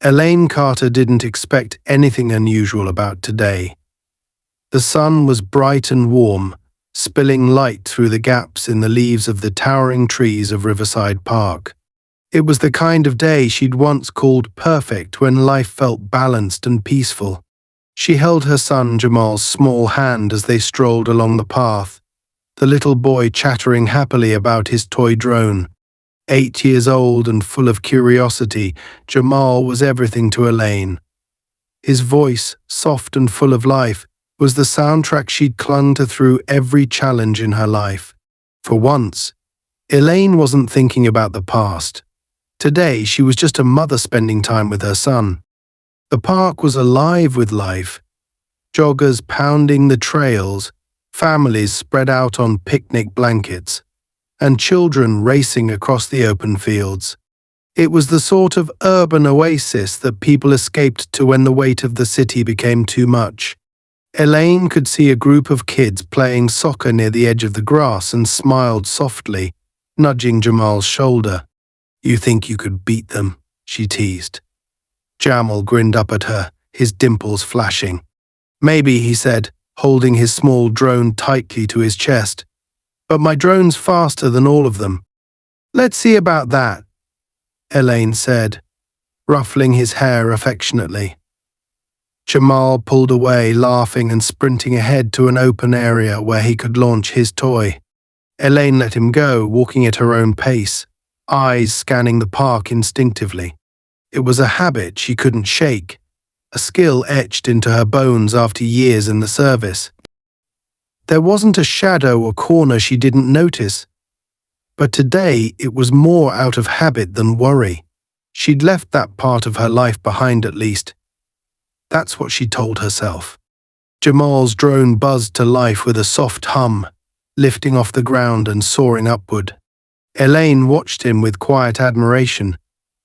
Elaine Carter didn't expect anything unusual about today. The sun was bright and warm, spilling light through the gaps in the leaves of the towering trees of Riverside Park. It was the kind of day she'd once called perfect when life felt balanced and peaceful. She held her son Jamal's small hand as they strolled along the path, the little boy chattering happily about his toy drone. 8 years old and full of curiosity, Jamal was everything to Elaine. His voice, soft and full of life, was the soundtrack she'd clung to through every challenge in her life. For once, Elaine wasn't thinking about the past. Today, she was just a mother spending time with her son. The park was alive with life. Joggers pounding the trails, families spread out on picnic blankets, and children racing across the open fields. It was the sort of urban oasis that people escaped to when the weight of the city became too much. Elaine could see a group of kids playing soccer near the edge of the grass and smiled softly, nudging Jamal's shoulder. "You think you could beat them?" she teased. Jamal grinned up at her, his dimples flashing. "Maybe," he said, holding his small drone tightly to his chest. "But my drone's faster than all of them." "Let's see about that," Elaine said, ruffling his hair affectionately. Jamal pulled away, laughing and sprinting ahead to an open area where he could launch his toy. Elaine let him go, walking at her own pace, eyes scanning the park instinctively. It was a habit she couldn't shake, a skill etched into her bones after years in the service. There wasn't a shadow or corner she didn't notice, but today it was more out of habit than worry. She'd left that part of her life behind at least. That's what she told herself. Jamal's drone buzzed to life with a soft hum, lifting off the ground and soaring upward. Elaine watched him with quiet admiration,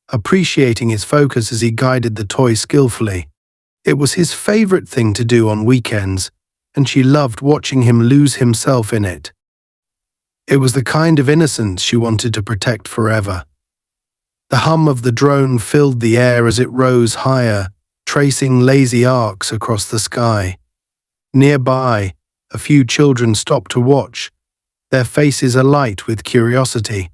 appreciating his focus as he guided the toy skillfully. It was his favorite thing to do on weekends, and she loved watching him lose himself in it. It was the kind of innocence she wanted to protect forever. The hum of the drone filled the air as it rose higher, tracing lazy arcs across the sky. Nearby, a few children stopped to watch, their faces alight with curiosity.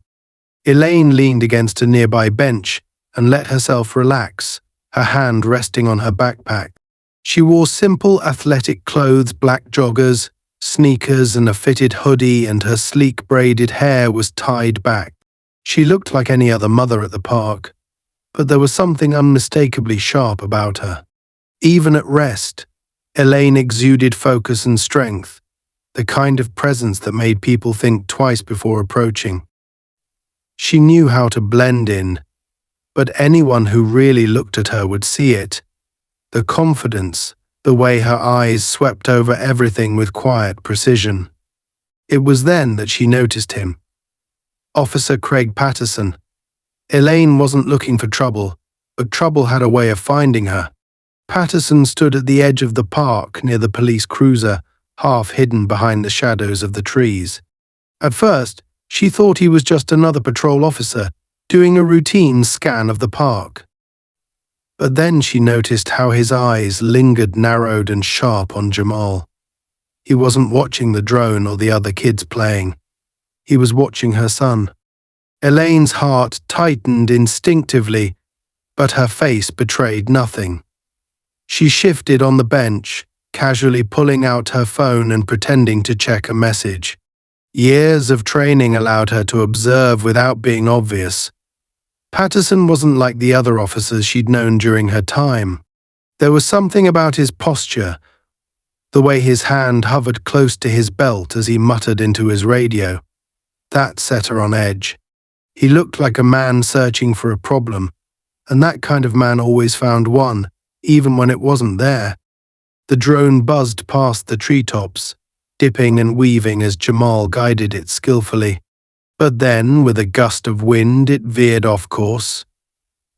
Elaine leaned against a nearby bench and let herself relax, her hand resting on her backpack. She wore simple athletic clothes, black joggers, sneakers and a fitted hoodie, and her sleek braided hair was tied back. She looked like any other mother at the park, but there was something unmistakably sharp about her. Even at rest, Elaine exuded focus and strength, the kind of presence that made people think twice before approaching. She knew how to blend in, but anyone who really looked at her would see it. The confidence, the way her eyes swept over everything with quiet precision. It was then that she noticed him. Officer Craig Patterson. Elaine wasn't looking for trouble, but trouble had a way of finding her. Patterson stood at the edge of the park near the police cruiser, half hidden behind the shadows of the trees. At first, she thought he was just another patrol officer doing a routine scan of the park. But then she noticed how his eyes lingered narrowed and sharp on Jamal. He wasn't watching the drone or the other kids playing. He was watching her son. Elaine's heart tightened instinctively, but her face betrayed nothing. She shifted on the bench, casually pulling out her phone and pretending to check a message. Years of training allowed her to observe without being obvious. Patterson wasn't like the other officers she'd known during her time. There was something about his posture, the way his hand hovered close to his belt as he muttered into his radio. That set her on edge. He looked like a man searching for a problem, and that kind of man always found one, even when it wasn't there. The drone buzzed past the treetops, dipping and weaving as Jamal guided it skillfully. But then, with a gust of wind, it veered off course.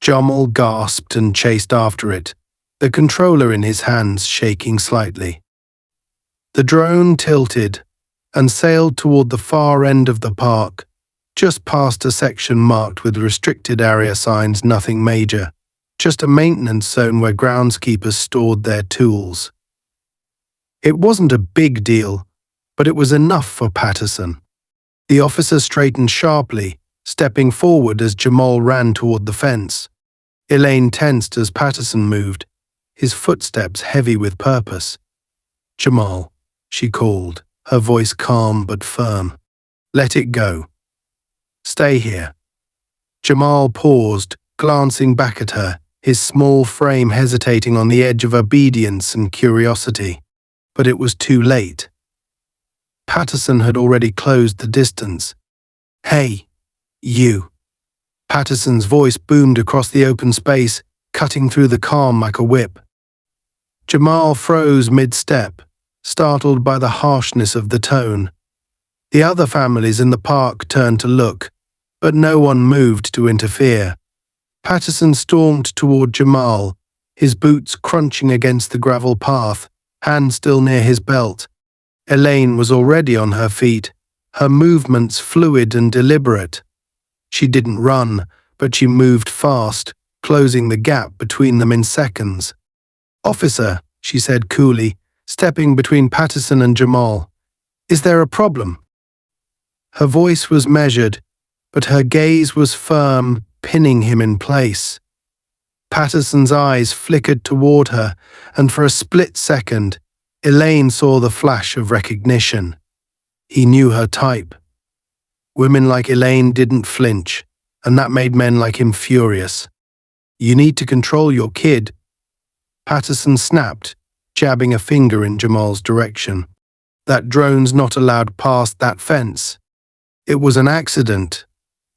Jamal gasped and chased after it, the controller in his hands shaking slightly. The drone tilted and sailed toward the far end of the park, just past a section marked with restricted area signs, nothing major. just a maintenance zone where groundskeepers stored their tools. It wasn't a big deal, but it was enough for Patterson. The officer straightened sharply, stepping forward as Jamal ran toward the fence. Elaine tensed as Patterson moved, his footsteps heavy with purpose. "Jamal," she called, her voice calm but firm. "Let it go. Stay here." Jamal paused, glancing back at her, his small frame hesitating on the edge of obedience and curiosity. But it was too late. Patterson had already closed the distance. "Hey, you." Patterson's voice boomed across the open space, cutting through the calm like a whip. Jamal froze mid-step, startled by the harshness of the tone. The other families in the park turned to look, but no one moved to interfere. Patterson stormed toward Jamal, his boots crunching against the gravel path, hand still near his belt. Elaine was already on her feet, her movements fluid and deliberate. She didn't run, but she moved fast, closing the gap between them in seconds. "Officer," she said coolly, stepping between Patterson and Jamal. "Is there a problem?" Her voice was measured, but her gaze was firm, pinning him in place. Patterson's eyes flickered toward her, and for a split second, Elaine saw the flash of recognition. He knew her type. Women like Elaine didn't flinch, and that made men like him furious. "You need to control your kid," Patterson snapped, jabbing a finger in Jamal's direction. "That drone's not allowed past that fence." "It was an accident,"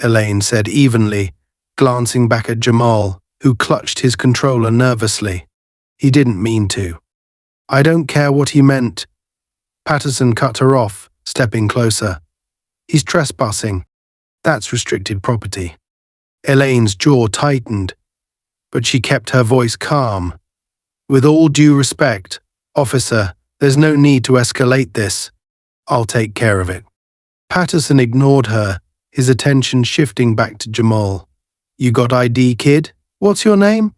Elaine said evenly, glancing back at Jamal, who clutched his controller nervously. "He didn't mean to." "I don't care what he meant." Patterson cut her off, stepping closer. "He's trespassing. That's restricted property." Elaine's jaw tightened, but she kept her voice calm. "With all due respect, officer, there's no need to escalate this. I'll take care of it." Patterson ignored her, his attention shifting back to Jamal. "You got ID, kid? What's your name?"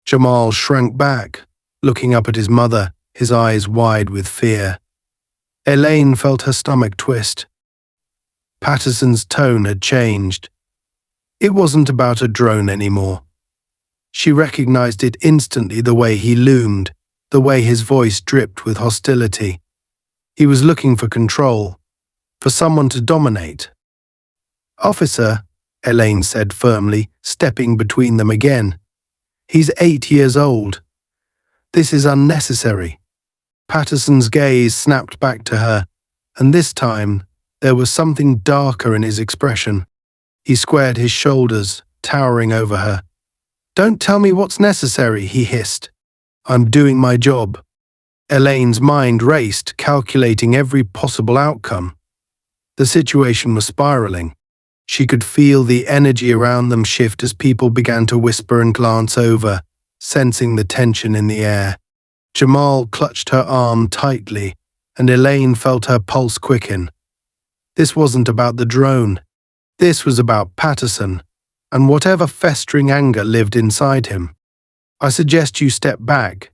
Jamal shrank back, looking up at his mother, his eyes wide with fear. Elaine felt her stomach twist. Patterson's tone had changed. It wasn't about a drone anymore. She recognized it instantly, the way he loomed, the way his voice dripped with hostility. He was looking for control, for someone to dominate. "Officer," Elaine said firmly, stepping between them again. "He's 8 years old. This is unnecessary." Patterson's gaze snapped back to her, and this time there was something darker in his expression. He squared his shoulders, towering over her. "Don't tell me what's necessary," he hissed. "I'm doing my job." Elaine's mind raced, calculating every possible outcome. The situation was spiraling. She could feel the energy around them shift as people began to whisper and glance over, sensing the tension in the air. Jamal clutched her arm tightly, and Elaine felt her pulse quicken. This wasn't about the drone. This was about Patterson, and whatever festering anger lived inside him. "I suggest you step back,"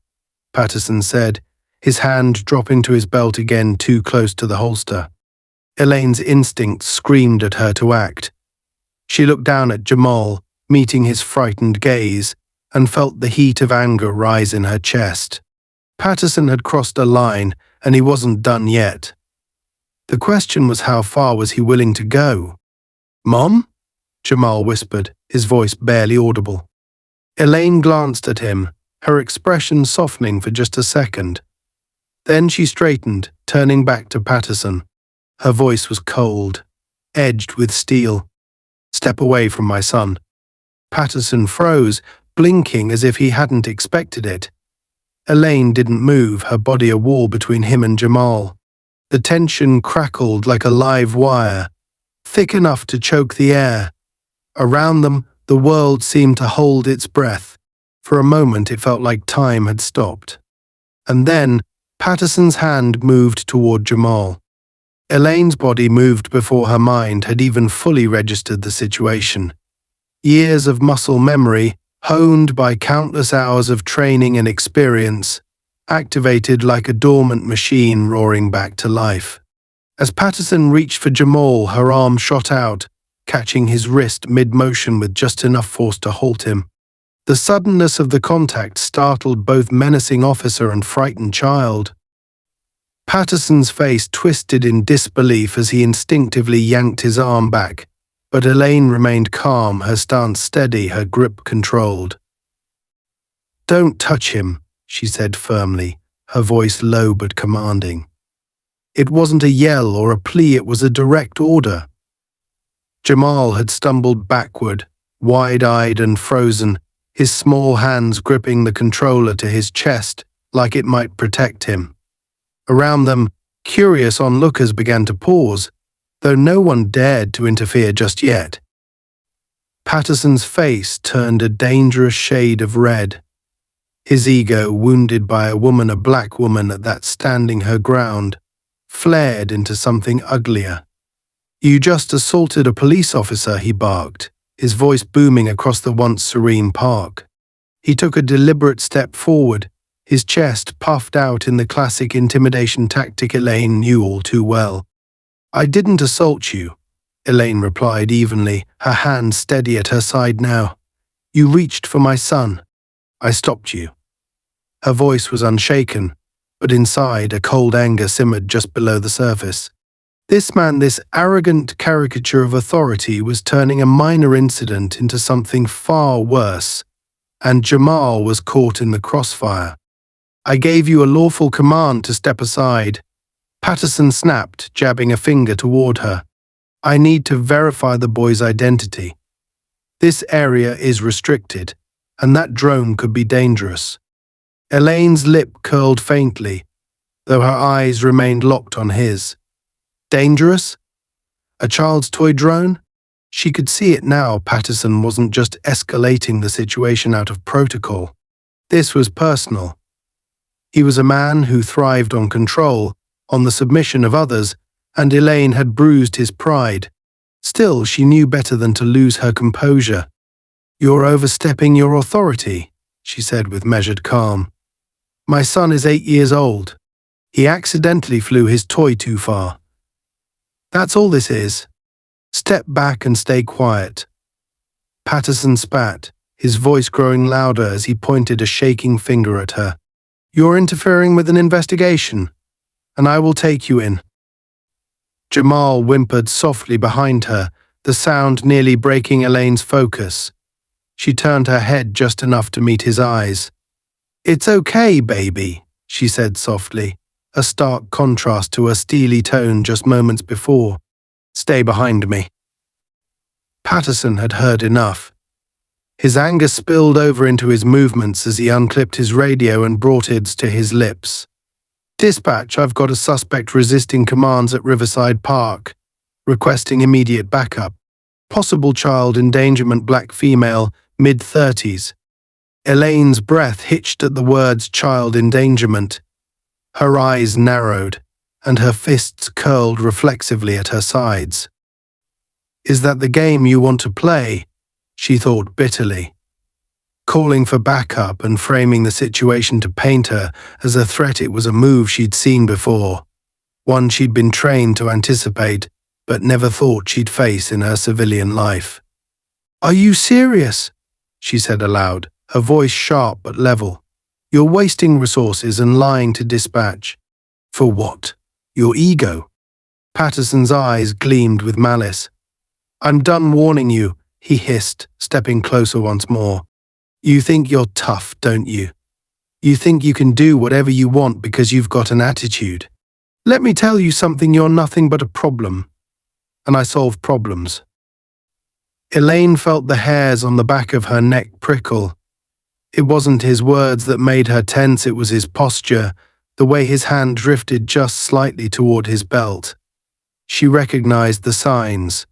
Patterson said, his hand dropping to his belt again too close to the holster. Elaine's instincts screamed at her to act. She looked down at Jamal, meeting his frightened gaze, and felt the heat of anger rise in her chest. Patterson had crossed a line, and he wasn't done yet. The question was, how far was he willing to go? "Mom?" Jamal whispered, his voice barely audible. Elaine glanced at him, her expression softening for just a second. Then she straightened, turning back to Patterson. Her voice was cold, edged with steel. "Step away from my son." Patterson froze, blinking as if he hadn't expected it. Elaine didn't move, her body a wall between him and Jamal. The tension crackled like a live wire, thick enough to choke the air. Around them, the world seemed to hold its breath. For a moment, it felt like time had stopped. And then, Patterson's hand moved toward Jamal. Elaine's body moved before her mind had even fully registered the situation. Years of muscle memory, honed by countless hours of training and experience, activated like a dormant machine roaring back to life. As Patterson reached for Jamal, her arm shot out, catching his wrist mid-motion with just enough force to halt him. The suddenness of the contact startled both menacing officer and frightened child. Patterson's face twisted in disbelief as he instinctively yanked his arm back, but Elaine remained calm, her stance steady, her grip controlled. "Don't touch him," she said firmly, her voice low but commanding. It wasn't a yell or a plea, it was a direct order. Jamal had stumbled backward, wide-eyed and frozen, his small hands gripping the controller to his chest like it might protect him. Around them, curious onlookers began to pause, though no one dared to interfere just yet. Patterson's face turned a dangerous shade of red. His ego, wounded by a woman, a black woman at that standing her ground, flared into something uglier. "You just assaulted a police officer," he barked, his voice booming across the once serene park. He took a deliberate step forward, his chest puffed out in the classic intimidation tactic Elaine knew all too well. "I didn't assault you," Elaine replied evenly, her hand steady at her side now. "You reached for my son. I stopped you." Her voice was unshaken, but inside a cold anger simmered just below the surface. This man, this arrogant caricature of authority, was turning a minor incident into something far worse, and Jamal was caught in the crossfire. "I gave you a lawful command to step aside," Patterson snapped, jabbing a finger toward her. "I need to verify the boy's identity. This area is restricted, and that drone could be dangerous." Elaine's lip curled faintly, though her eyes remained locked on his. Dangerous? A child's toy drone? She could see it now. Patterson wasn't just escalating the situation out of protocol. This was personal. He was a man who thrived on control, on the submission of others, and Elaine had bruised his pride. Still, she knew better than to lose her composure. "You're overstepping your authority," she said with measured calm. "My son is 8 years old. He accidentally flew his toy too far. That's all this is. Step back and stay quiet." Patterson spat, his voice growing louder as he pointed a shaking finger at her. "You're interfering with an investigation, and I will take you in." Jamal whimpered softly behind her, the sound nearly breaking Elaine's focus. She turned her head just enough to meet his eyes. "It's okay, baby," she said softly, a stark contrast to her steely tone just moments before. "Stay behind me." Patterson had heard enough. His anger spilled over into his movements as he unclipped his radio and brought it to his lips. "Dispatch, I've got a suspect resisting commands at Riverside Park, requesting immediate backup. Possible child endangerment, black female, mid-30s. Elaine's breath hitched at the words child endangerment. Her eyes narrowed, and her fists curled reflexively at her sides. "Is that the game you want to play?" she thought bitterly. Calling for backup and framing the situation to paint her as a threat, it was a move she'd seen before, one she'd been trained to anticipate, but never thought she'd face in her civilian life. "Are you serious?" she said aloud, her voice sharp but level. "You're wasting resources and lying to dispatch." "For what? Your ego?" Patterson's eyes gleamed with malice. "I'm done warning you," he hissed, stepping closer once more. "You think you're tough, don't you? You think you can do whatever you want because you've got an attitude. Let me tell you something, you're nothing but a problem. And I solve problems." Elaine felt the hairs on the back of her neck prickle. It wasn't his words that made her tense, it was his posture, the way his hand drifted just slightly toward his belt. She recognized the signs.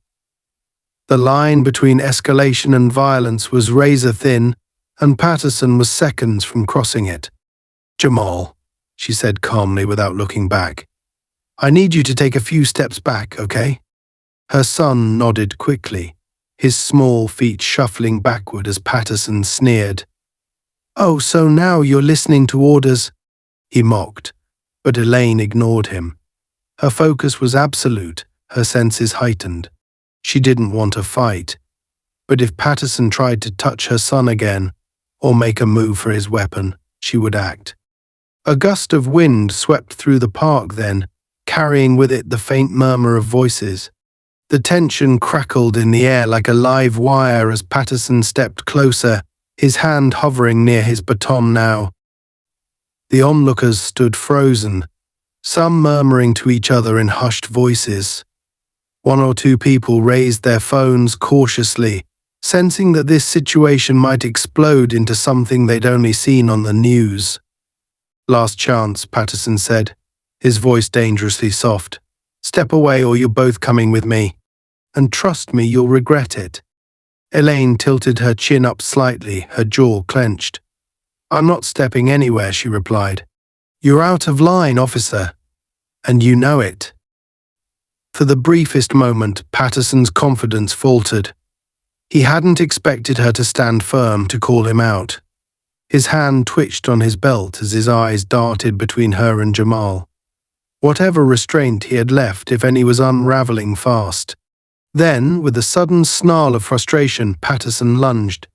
The line between escalation and violence was razor-thin, and Patterson was seconds from crossing it. "Jamal," she said calmly without looking back, "I need you to take a few steps back, okay?" Her son nodded quickly. his small feet shuffling backward as Patterson sneered. "Oh, so now you're listening to orders?" he mocked, but Elaine ignored him. Her focus was absolute, her senses heightened. She didn't want a fight, but if Patterson tried to touch her son again, or make a move for his weapon, she would act. A gust of wind swept through the park then, carrying with it the faint murmur of voices. The tension crackled in the air like a live wire as Patterson stepped closer, his hand hovering near his baton now. The onlookers stood frozen, some murmuring to each other in hushed voices. One or two people raised their phones cautiously, sensing that this situation might explode into something they'd only seen on the news. "Last chance," Patterson said, his voice dangerously soft. "Step away or you're both coming with me. And trust me, you'll regret it." Elaine tilted her chin up slightly, her jaw clenched. "I'm not stepping anywhere," she replied. "You're out of line, officer, and you know it." For the briefest moment, Patterson's confidence faltered. He hadn't expected her to stand firm to call him out. His hand twitched on his belt as his eyes darted between her and Jamal. Whatever restraint he had left, if any, was unraveling fast. Then, with a sudden snarl of frustration, Patterson lunged.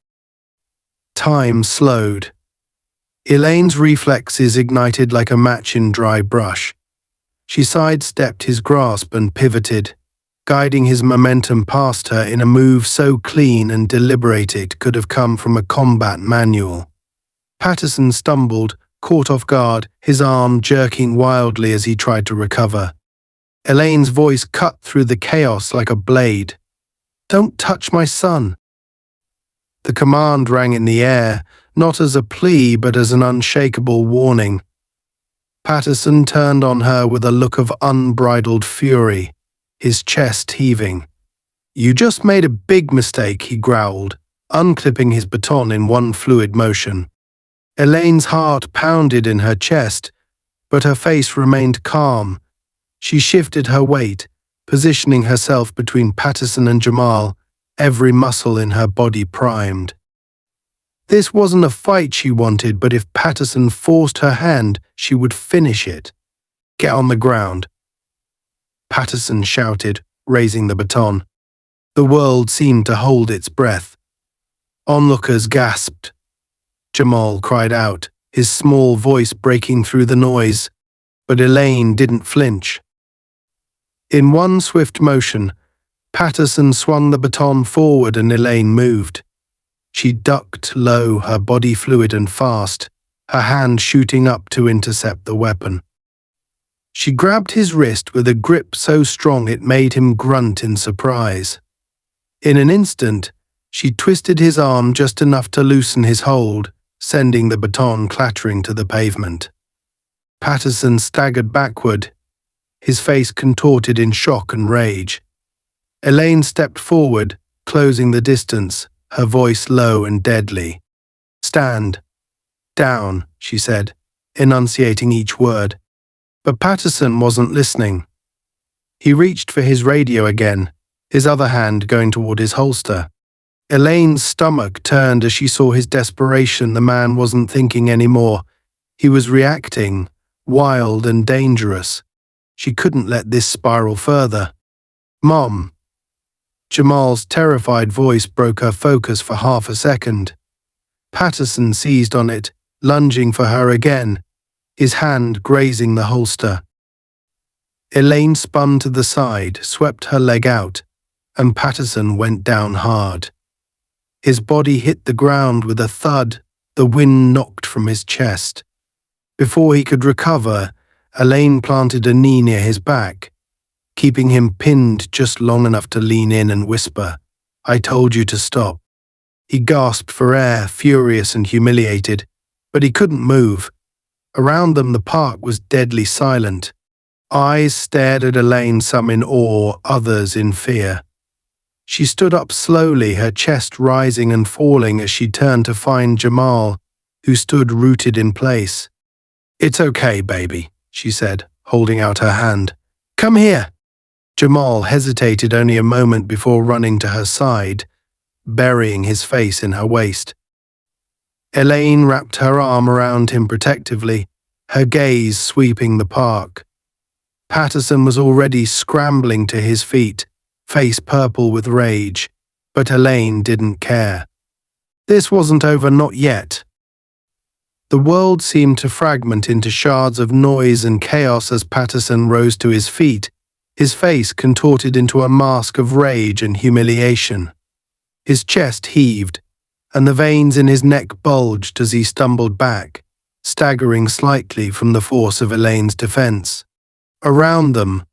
Time slowed. Elaine's reflexes ignited like a match in dry brush. She sidestepped his grasp and pivoted, guiding his momentum past her in a move so clean and deliberate it could have come from a combat manual. Patterson stumbled, caught off guard, his arm jerking wildly as he tried to recover. Elaine's voice cut through the chaos like a blade. "Don't touch my son." The command rang in the air, not as a plea but as an unshakable warning. Patterson turned on her with a look of unbridled fury, his chest heaving. "You just made a big mistake," he growled, unclipping his baton in one fluid motion. Elaine's heart pounded in her chest, but her face remained calm. She shifted her weight, positioning herself between Patterson and Jamal, every muscle in her body primed. This wasn't a fight she wanted, but if Patterson forced her hand, she would finish it. "Get on the ground," Patterson shouted, raising the baton. The world seemed to hold its breath. Onlookers gasped. Jamal cried out, his small voice breaking through the noise, but Elaine didn't flinch. In one swift motion, Patterson swung the baton forward and Elaine moved. She ducked low, her body fluid and fast, her hand shooting up to intercept the weapon. She grabbed his wrist with a grip so strong it made him grunt in surprise. In an instant, she twisted his arm just enough to loosen his hold, sending the baton clattering to the pavement. Patterson staggered backward, his face contorted in shock and rage. Elaine stepped forward, closing the distance, her voice low and deadly. "Stand. Down," she said, enunciating each word. But Patterson wasn't listening. He reached for his radio again, his other hand going toward his holster. Elaine's stomach turned as she saw his desperation. The man wasn't thinking anymore. He was reacting, wild and dangerous. She couldn't let this spiral further. "Mom." Jamal's terrified voice broke her focus for half a second. Patterson seized on it, lunging for her again, his hand grazing the holster. Elaine spun to the side, swept her leg out, and Patterson went down hard. His body hit the ground with a thud, the wind knocked from his chest. Before he could recover, Elaine planted a knee near his back, keeping him pinned just long enough to lean in and whisper, "I told you to stop." He gasped for air, furious and humiliated, but he couldn't move. Around them the park was deadly silent. Eyes stared at Elaine, some in awe, others in fear. She stood up slowly, her chest rising and falling as she turned to find Jamal, who stood rooted in place. "It's okay, baby," she said, holding out her hand. "Come here." Jamal hesitated only a moment before running to her side, burying his face in her waist. Elaine wrapped her arm around him protectively, her gaze sweeping the park. Patterson was already scrambling to his feet, face purple with rage, but Elaine didn't care. This wasn't over, not yet. The world seemed to fragment into shards of noise and chaos as Patterson rose to his feet, his face contorted into a mask of rage and humiliation. His chest heaved, and the veins in his neck bulged as he stumbled back, staggering slightly from the force of Elaine's defense. Around them,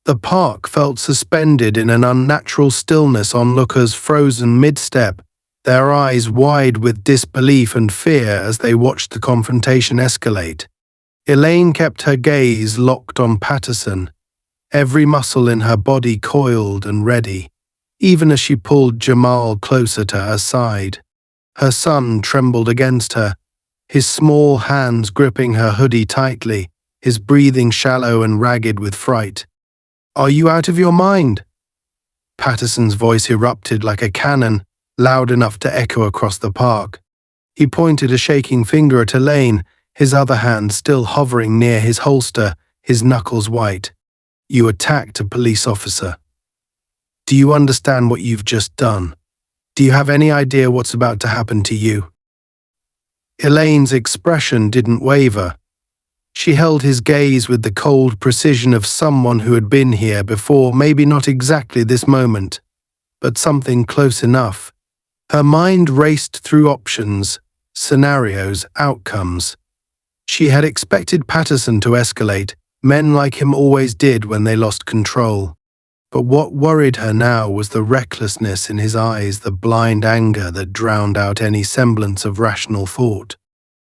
the park felt suspended in an unnatural stillness, onlookers frozen mid-step, their eyes wide with disbelief and fear as they watched the confrontation escalate. Elaine kept her gaze locked on Patterson, every muscle in her body coiled and ready, even as she pulled Jamal closer to her side. Her son trembled against her, his small hands gripping her hoodie tightly, his breathing shallow and ragged with fright. "Are you out of your mind?" Patterson's voice erupted like a cannon, loud enough to echo across the park. He pointed a shaking finger at Elaine, his other hand still hovering near his holster, his knuckles white. "You attacked a police officer. Do you understand what you've just done? Do you have any idea what's about to happen to you?" Elaine's expression didn't waver. She held his gaze with the cold precision of someone who had been here before, maybe not exactly this moment, but something close enough. Her mind raced through options, scenarios, outcomes. She had expected Patterson to escalate. Men like him always did when they lost control. But what worried her now was the recklessness in his eyes, the blind anger that drowned out any semblance of rational thought.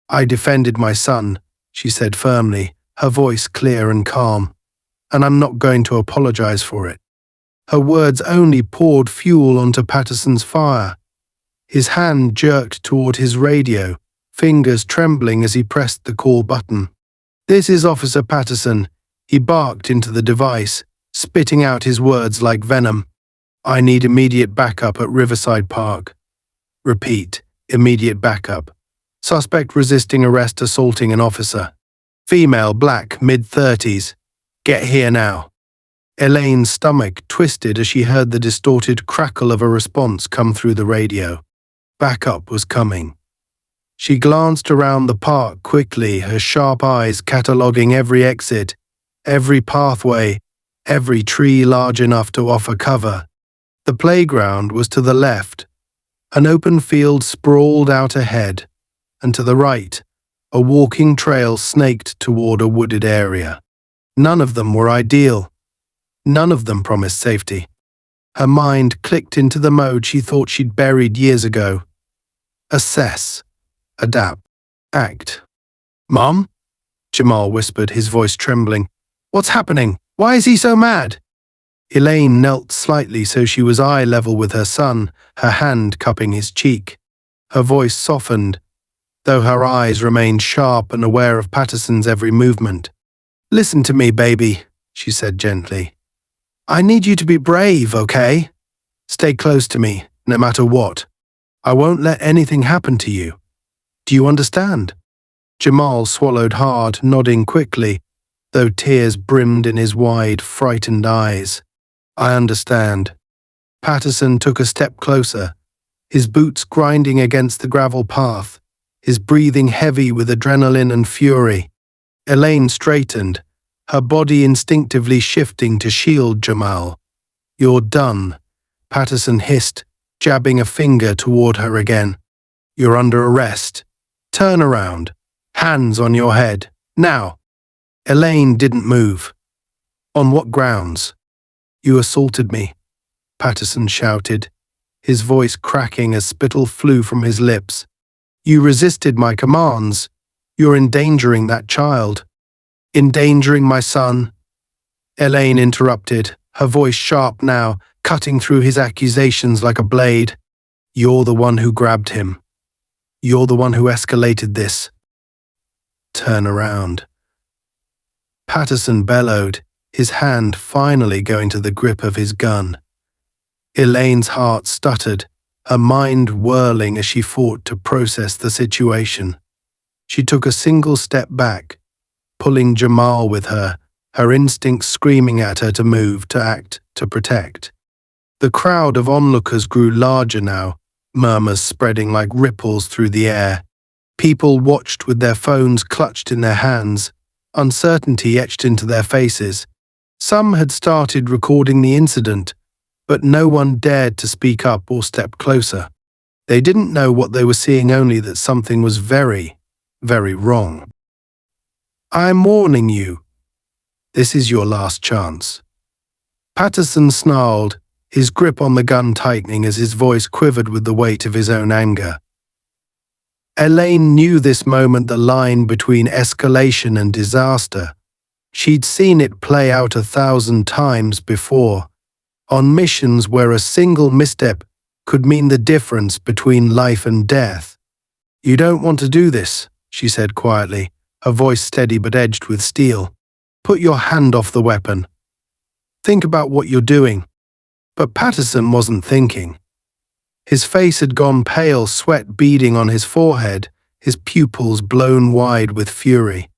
"I defended my son," she said firmly, her voice clear and calm, "and I'm not going to apologize for it." Her words only poured fuel onto Patterson's fire. His hand jerked toward his radio, fingers trembling as he pressed the call button. "This is Officer Patterson," he barked into the device, spitting out his words like venom. "I need immediate backup at Riverside Park." Repeat, immediate backup. Suspect resisting arrest assaulting an officer. Female, black, mid-30s. Get here now. Elaine's stomach twisted as she heard the distorted crackle of a response come through the radio. Backup was coming. She glanced around the park quickly, her sharp eyes cataloguing every exit, every pathway, every tree large enough to offer cover. The playground was to the left. An open field sprawled out ahead, and to the right, a walking trail snaked toward a wooded area. None of them were ideal. None of them promised safety. Her mind clicked into the mode she thought she'd buried years ago. Assess. Adapt. Act. "Mom?" Jamal whispered, his voice trembling. "What's happening? Why is he so mad?" Elaine knelt slightly so she was eye level with her son, her hand cupping his cheek. Her voice softened, though her eyes remained sharp and aware of Patterson's every movement. "Listen to me, baby," she said gently. "I need you to be brave, okay? Stay close to me, no matter what. I won't let anything happen to you. Do you understand?" Jamal swallowed hard, nodding quickly, though tears brimmed in his wide, frightened eyes. "I understand." Patterson took a step closer, his boots grinding against the gravel path, his breathing heavy with adrenaline and fury. Elaine straightened, her body instinctively shifting to shield Jamal. "You're done," Patterson hissed, jabbing a finger toward her again. "You're under arrest. Turn around. Hands on your head. Now." Elaine didn't move. "On what grounds?" "You assaulted me," Patterson shouted, his voice cracking as spittle flew from his lips. "You resisted my commands. You're endangering that child." "Endangering my son?" Elaine interrupted, her voice sharp now, cutting through his accusations like a blade. "You're the one who grabbed him. You're the one who escalated this. Turn around." Patterson bellowed, his hand finally going to the grip of his gun. Elaine's heart stuttered, her mind whirling as she fought to process the situation. She took a single step back, pulling Jamal with her, her instincts screaming at her to move, to act, to protect. The crowd of onlookers grew larger now, murmurs spreading like ripples through the air. People watched with their phones clutched in their hands, uncertainty etched into their faces. Some had started recording the incident, but no one dared to speak up or step closer. They didn't know what they were seeing, only that something was very, very wrong. "I'm warning you. This is your last chance." Patterson snarled, his grip on the gun tightening as his voice quivered with the weight of his own anger. Elaine knew this moment the line between escalation and disaster. She'd seen it play out 1,000 times before, on missions where a single misstep could mean the difference between life and death. "You don't want to do this," she said quietly, her voice steady but edged with steel. "Put your hand off the weapon. Think about what you're doing." But Patterson wasn't thinking. His face had gone pale, sweat beading on his forehead, his pupils blown wide with fury.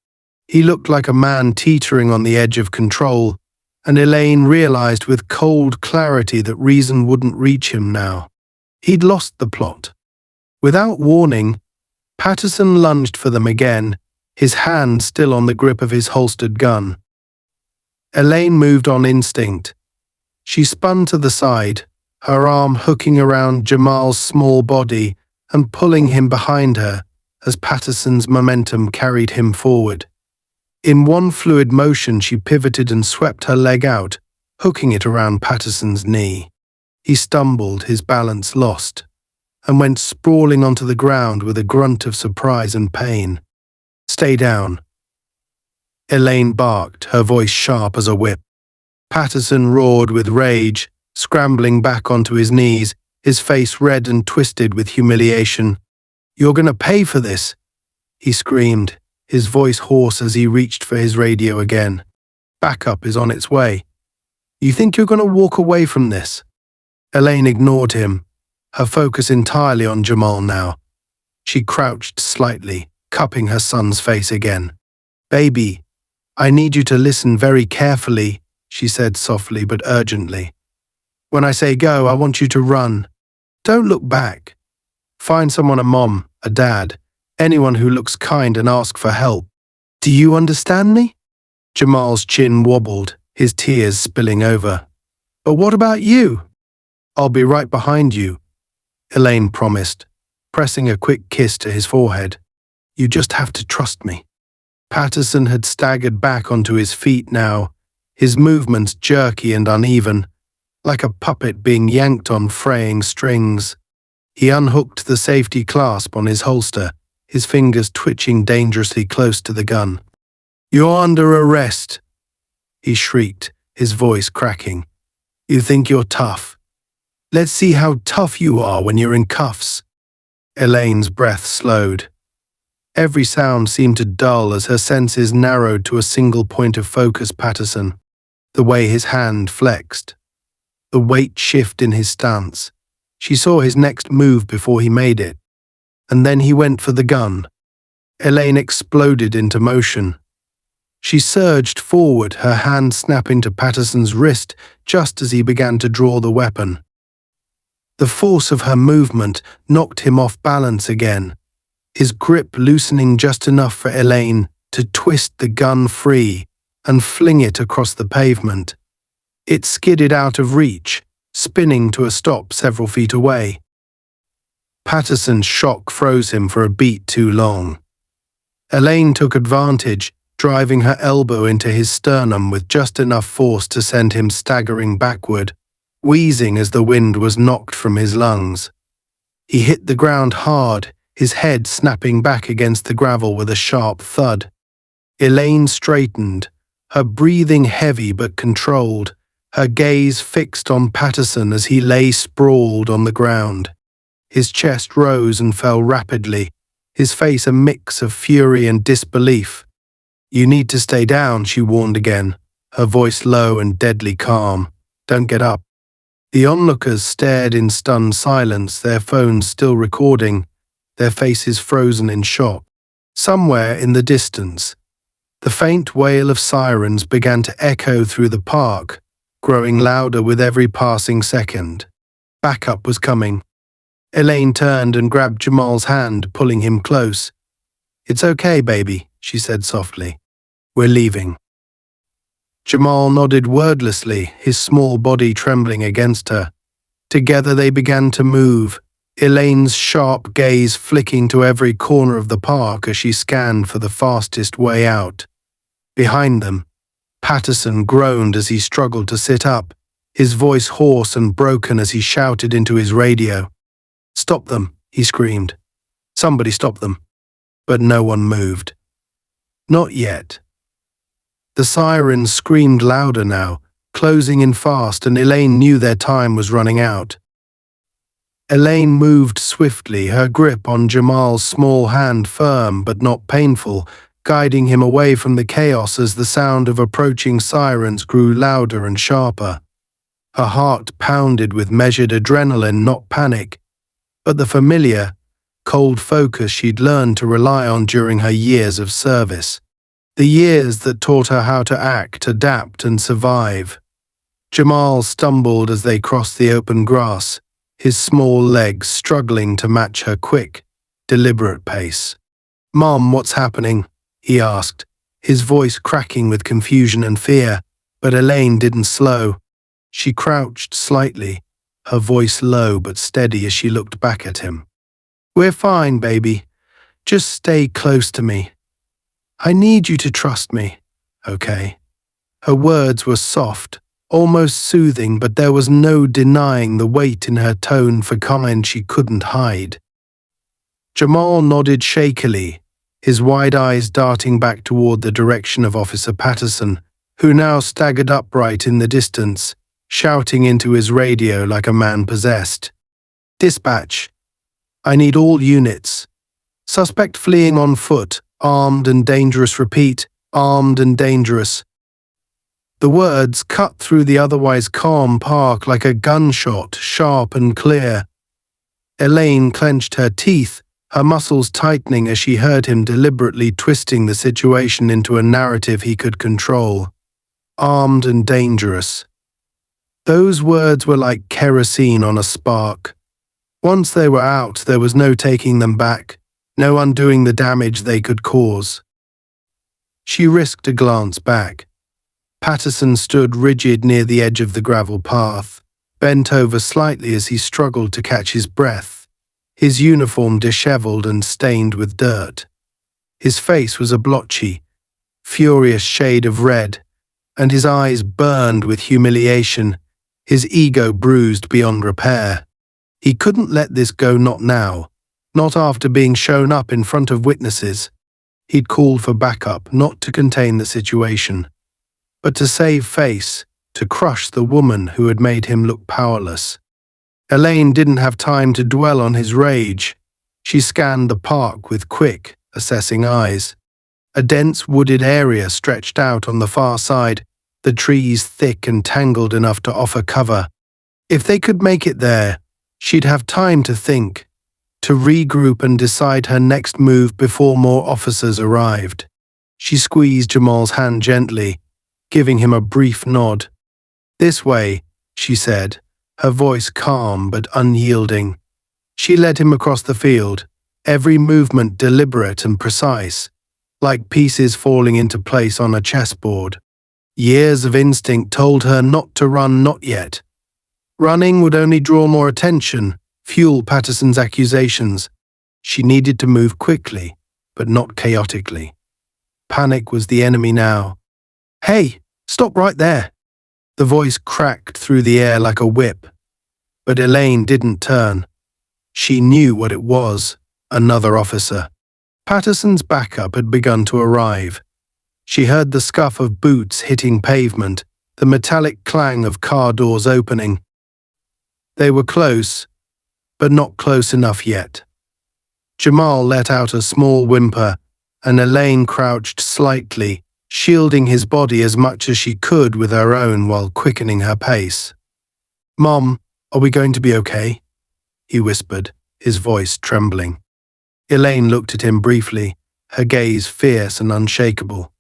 He looked like a man teetering on the edge of control, and Elaine realized with cold clarity that reason wouldn't reach him now. He'd lost the plot. Without warning, Patterson lunged for them again, his hand still on the grip of his holstered gun. Elaine moved on instinct. She spun to the side, her arm hooking around Jamal's small body and pulling him behind her as Patterson's momentum carried him forward. In one fluid motion, she pivoted and swept her leg out, hooking it around Patterson's knee. He stumbled, his balance lost, and went sprawling onto the ground with a grunt of surprise and pain. "Stay down." Elaine barked, her voice sharp as a whip. Patterson roared with rage, scrambling back onto his knees, his face red and twisted with humiliation. "You're gonna pay for this," he screamed, his voice hoarse as he reached for his radio again. "Backup is on its way. You think you're gonna walk away from this?" Elaine ignored him, her focus entirely on Jamal now. She crouched slightly, cupping her son's face again. "Baby, I need you to listen very carefully," she said softly but urgently. "When I say go, I want you to run. Don't look back. Find someone, a mom, a dad, anyone who looks kind, and ask for help. Do you understand me?" Jamal's chin wobbled, his tears spilling over. "But what about you?" "I'll be right behind you," Elaine promised, pressing a quick kiss to his forehead. "You just have to trust me." Patterson had staggered back onto his feet now, his movements jerky and uneven, like a puppet being yanked on fraying strings. He unhooked the safety clasp on his holster, his fingers twitching dangerously close to the gun. "You're under arrest," he shrieked, his voice cracking. "You think you're tough? Let's see how tough you are when you're in cuffs." Elaine's breath slowed. Every sound seemed to dull as her senses narrowed to a single point of focus: Patterson. The way his hand flexed, the weight shift in his stance. She saw his next move before he made it. And then he went for the gun. Elaine exploded into motion. She surged forward, her hand snapping to Patterson's wrist just as he began to draw the weapon. The force of her movement knocked him off balance again, his grip loosening just enough for Elaine to twist the gun free and fling it across the pavement. It skidded out of reach, spinning to a stop several feet away. Patterson's shock froze him for a beat too long. Elaine took advantage, driving her elbow into his sternum with just enough force to send him staggering backward, wheezing as the wind was knocked from his lungs. He hit the ground hard, his head snapping back against the gravel with a sharp thud. Elaine straightened, her breathing heavy but controlled, her gaze fixed on Patterson as he lay sprawled on the ground. His chest rose and fell rapidly, his face a mix of fury and disbelief. "You need to stay down," she warned again, her voice low and deadly calm. "Don't get up." The onlookers stared in stunned silence, their phones still recording, their faces frozen in shock. Somewhere in the distance, the faint wail of sirens began to echo through the park, growing louder with every passing second. Backup was coming. Elaine turned and grabbed Jamal's hand, pulling him close. "It's okay, baby," she said softly. "We're leaving." Jamal nodded wordlessly, his small body trembling against her. Together they began to move, Elaine's sharp gaze flicking to every corner of the park as she scanned for the fastest way out. Behind them, Patterson groaned as he struggled to sit up, his voice hoarse and broken as he shouted into his radio. "Stop them," he screamed. "Somebody stop them." But no one moved. Not yet. The sirens screamed louder now, closing in fast, and Elaine knew their time was running out. Elaine moved swiftly, her grip on Jamal's small hand firm but not painful, guiding him away from the chaos as the sound of approaching sirens grew louder and sharper. Her heart pounded with measured adrenaline, not panic, but the familiar, cold focus she'd learned to rely on during her years of service. The years that taught her how to act, adapt, and survive. Jamal stumbled as they crossed the open grass, his small legs struggling to match her quick, deliberate pace. "Mom, what's happening?" he asked, his voice cracking with confusion and fear, but Elaine didn't slow. She crouched slightly, her voice low but steady as she looked back at him. "We're fine, baby. Just stay close to me. I need you to trust me, okay?" Her words were soft, almost soothing, but there was no denying the weight in her tone for kind she couldn't hide. Jamal nodded shakily, his wide eyes darting back toward the direction of Officer Patterson, who now staggered upright in the distance, shouting into his radio like a man possessed. "Dispatch. I need all units. Suspect fleeing on foot, armed and dangerous. Repeat, armed and dangerous." The words cut through the otherwise calm park like a gunshot, sharp and clear. Elaine clenched her teeth, her muscles tightening as she heard him deliberately twisting the situation into a narrative he could control. Armed and dangerous. Those words were like kerosene on a spark. Once they were out, there was no taking them back, no undoing the damage they could cause. She risked a glance back. Patterson stood rigid near the edge of the gravel path, bent over slightly as he struggled to catch his breath, his uniform disheveled and stained with dirt. His face was a blotchy, furious shade of red, and his eyes burned with humiliation, his ego bruised beyond repair. He couldn't let this go, not now, not after being shown up in front of witnesses. He'd called for backup, not to contain the situation, but to save face, to crush the woman who had made him look powerless. Elaine didn't have time to dwell on his rage. She scanned the park with quick, assessing eyes. A dense wooded area stretched out on the far side, the trees thick and tangled enough to offer cover. If they could make it there, she'd have time to think, to regroup and decide her next move before more officers arrived. She squeezed Jamal's hand gently, giving him a brief nod. "This way," she said, her voice calm but unyielding. She led him across the field, every movement deliberate and precise, like pieces falling into place on a chessboard. Years of instinct told her not to run, not yet. Running would only draw more attention, fuel Patterson's accusations. She needed to move quickly, but not chaotically. Panic was the enemy now. "Hey, stop right there!" The voice cracked through the air like a whip. But Elaine didn't turn. She knew what it was, another officer. Patterson's backup had begun to arrive. She heard the scuff of boots hitting pavement, the metallic clang of car doors opening. They were close, but not close enough yet. Jamal let out a small whimper, and Elaine crouched slightly, shielding his body as much as she could with her own while quickening her pace. "Mom," Are we going to be okay? He whispered, his voice trembling. Elaine looked at him briefly, her gaze fierce and unshakable.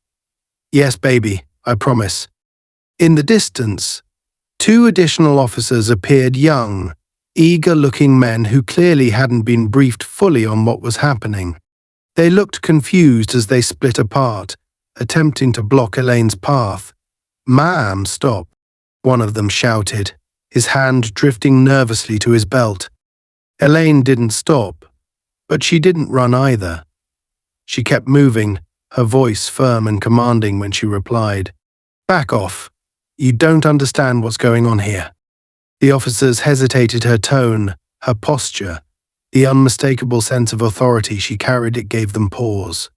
Yes, baby, I promise. In the distance, 2 additional officers appeared, young, eager-looking men who clearly hadn't been briefed fully on what was happening. They looked confused as they split apart, attempting to block Elaine's path. "Ma'am, stop," one of them shouted, his hand drifting nervously to his belt. Elaine didn't stop, but she didn't run either. She kept moving, her voice firm and commanding when she replied, "Back off. You don't understand what's going on here." The officers hesitated. Her tone, her posture, the unmistakable sense of authority she carried, it gave them pause.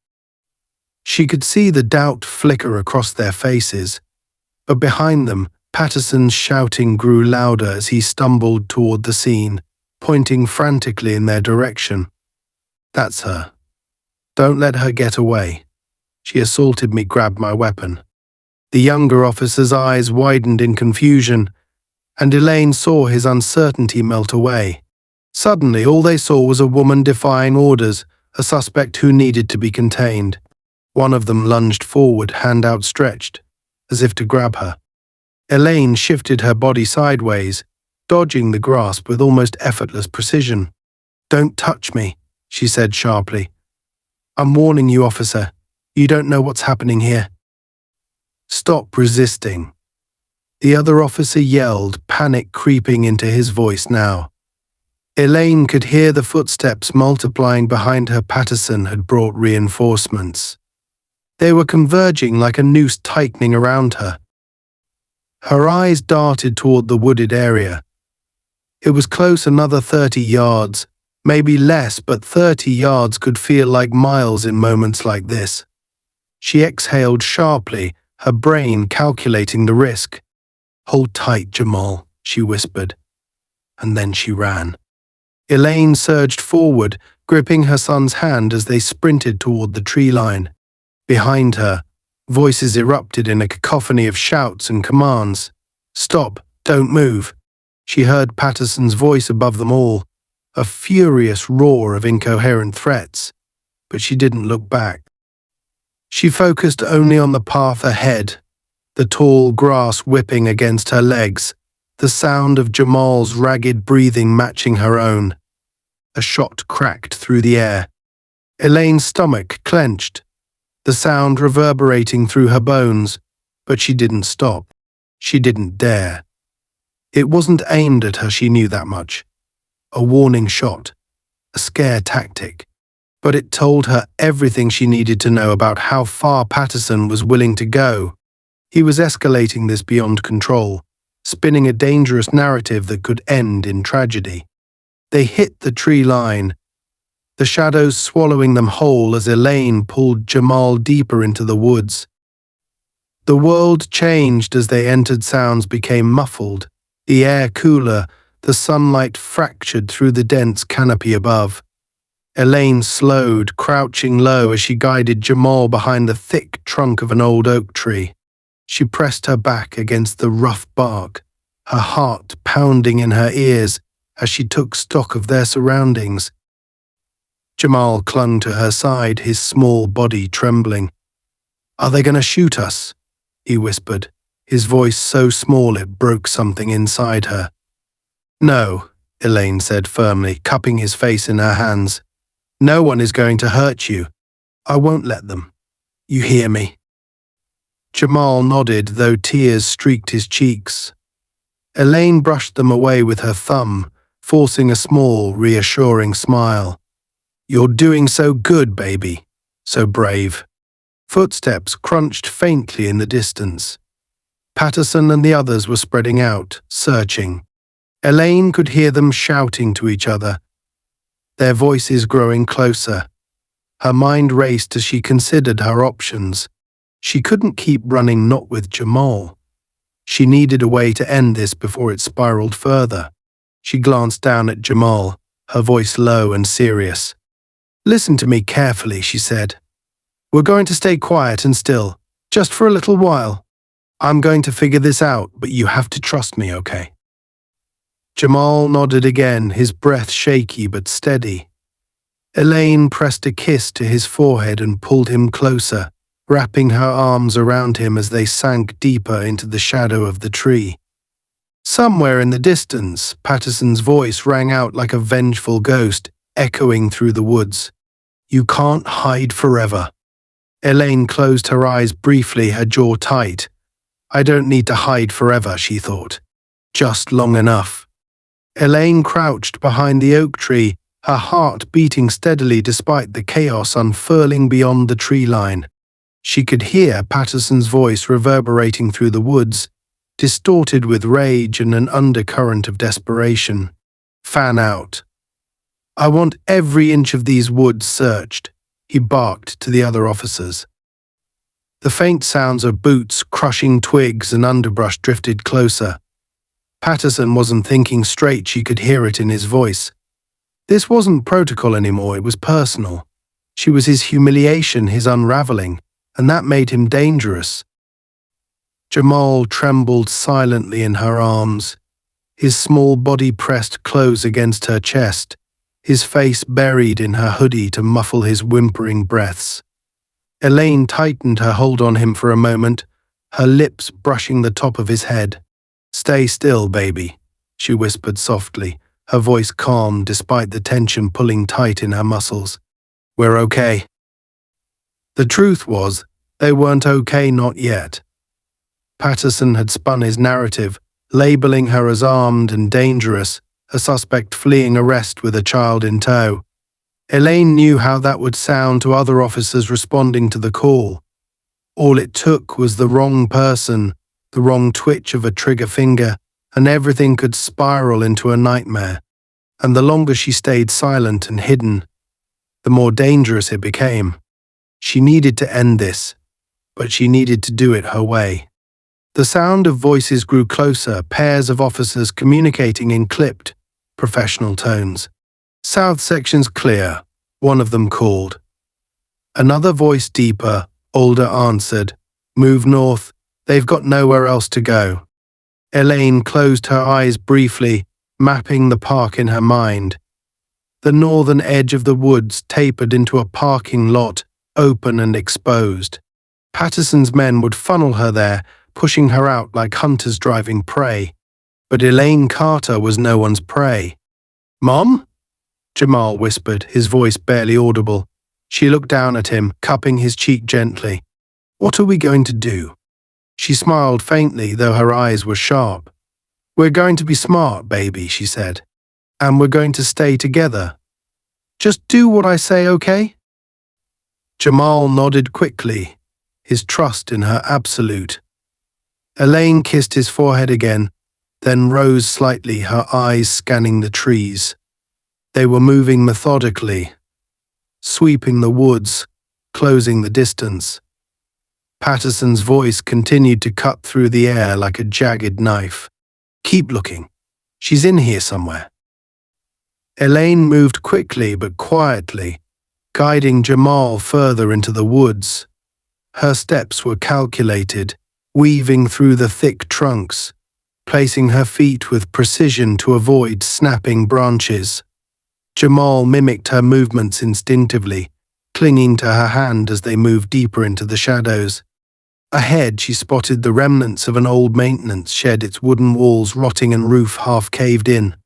She could see the doubt flicker across their faces, but behind them, Patterson's shouting grew louder as he stumbled toward the scene, pointing frantically in their direction. "That's her. Don't let her get away. She assaulted me, grabbed my weapon." The younger officer's eyes widened in confusion, and Elaine saw his uncertainty melt away. Suddenly, all they saw was a woman defying orders, a suspect who needed to be contained. One of them lunged forward, hand outstretched, as if to grab her. Elaine shifted her body sideways, dodging the grasp with almost effortless precision. "Don't touch me," she said sharply. "I'm warning you, officer. You don't know what's happening here." "Stop resisting," the other officer yelled, panic creeping into his voice now. Elaine could hear the footsteps multiplying behind her. Patterson had brought reinforcements. They were converging like a noose tightening around her. Her eyes darted toward the wooded area. It was close, another 30 yards, maybe less, but 30 yards could feel like miles in moments like this. She exhaled sharply, her brain calculating the risk. "Hold tight, Jamal," she whispered. And then she ran. Elaine surged forward, gripping her son's hand as they sprinted toward the tree line. Behind her, voices erupted in a cacophony of shouts and commands. "Stop, don't move." She heard Patterson's voice above them all, a furious roar of incoherent threats, but she didn't look back. She focused only on the path ahead, the tall grass whipping against her legs, the sound of Jamal's ragged breathing matching her own. A shot cracked through the air. Elaine's stomach clenched, the sound reverberating through her bones, but she didn't stop. She didn't dare. It wasn't aimed at her, she knew that much. A warning shot, a scare tactic, but it told her everything she needed to know about how far Patterson was willing to go. He was escalating this beyond control, spinning a dangerous narrative that could end in tragedy. They hit the tree line, the shadows swallowing them whole as Elaine pulled Jamal deeper into the woods. The world changed as they entered. Sounds became muffled, the air cooler, the sunlight fractured through the dense canopy above. Elaine slowed, crouching low as she guided Jamal behind the thick trunk of an old oak tree. She pressed her back against the rough bark, her heart pounding in her ears as she took stock of their surroundings. Jamal clung to her side, his small body trembling. "Are they going to shoot us?" he whispered, his voice so small it broke something inside her. "No," Elaine said firmly, cupping his face in her hands. "No one is going to hurt you. I won't let them. You hear me?" Jamal nodded, though tears streaked his cheeks. Elaine brushed them away with her thumb, forcing a small, reassuring smile. "You're doing so good, baby. So brave." Footsteps crunched faintly in the distance. Patterson and the others were spreading out, searching. Elaine could hear them shouting to each other, their voices growing closer. Her mind raced as she considered her options. She couldn't keep running, not with Jamal. She needed a way to end this before it spiraled further. She glanced down at Jamal, her voice low and serious. "Listen to me carefully," she said. "We're going to stay quiet and still, just for a little while. I'm going to figure this out, but you have to trust me, okay?" Jamal nodded again, his breath shaky but steady. Elaine pressed a kiss to his forehead and pulled him closer, wrapping her arms around him as they sank deeper into the shadow of the tree. Somewhere in the distance, Patterson's voice rang out like a vengeful ghost, echoing through the woods. "You can't hide forever." Elaine closed her eyes briefly, her jaw tight. "I don't need to hide forever," she thought. "Just long enough." Elaine crouched behind the oak tree, her heart beating steadily despite the chaos unfurling beyond the tree line. She could hear Patterson's voice reverberating through the woods, distorted with rage and an undercurrent of desperation. "Fan out. I want every inch of these woods searched," he barked to the other officers. The faint sounds of boots crushing twigs and underbrush drifted closer. Patterson wasn't thinking straight, she could hear it in his voice. This wasn't protocol anymore, it was personal. She was his humiliation, his unraveling, and that made him dangerous. Jamal trembled silently in her arms, his small body pressed close against her chest, his face buried in her hoodie to muffle his whimpering breaths. Elaine tightened her hold on him for a moment, her lips brushing the top of his head. "Stay still, baby," she whispered softly, her voice calm despite the tension pulling tight in her muscles. "We're okay." The truth was, they weren't okay, not yet. Patterson had spun his narrative, labeling her as armed and dangerous, a suspect fleeing arrest with a child in tow. Elaine knew how that would sound to other officers responding to the call. All it took was the wrong person, the wrong twitch of a trigger finger, and everything could spiral into a nightmare. And the longer she stayed silent and hidden, the more dangerous it became. She needed to end this, but she needed to do it her way. The sound of voices grew closer, pairs of officers communicating in clipped, professional tones. "South section's clear," one of them called. Another voice, deeper, older, answered, "Move north, they've got nowhere else to go." Elaine closed her eyes briefly, mapping the park in her mind. The northern edge of the woods tapered into a parking lot, open and exposed. Patterson's men would funnel her there, pushing her out like hunters driving prey. But Elaine Carter was no one's prey. "Mom?" Jamal whispered, his voice barely audible. She looked down at him, cupping his cheek gently. "What are we going to do?" She smiled faintly, though her eyes were sharp. "We're going to be smart, baby," she said. "And we're going to stay together. Just do what I say, okay?" Jamal nodded quickly, his trust in her absolute. Elaine kissed his forehead again, then rose slightly, her eyes scanning the trees. They were moving methodically, sweeping the woods, closing the distance. Patterson's voice continued to cut through the air like a jagged knife. "Keep looking. She's in here somewhere." Elaine moved quickly but quietly, guiding Jamal further into the woods. Her steps were calculated, weaving through the thick trunks, placing her feet with precision to avoid snapping branches. Jamal mimicked her movements instinctively, clinging to her hand as they moved deeper into the shadows. Ahead, she spotted the remnants of an old maintenance shed, its wooden walls rotting and roof half caved in.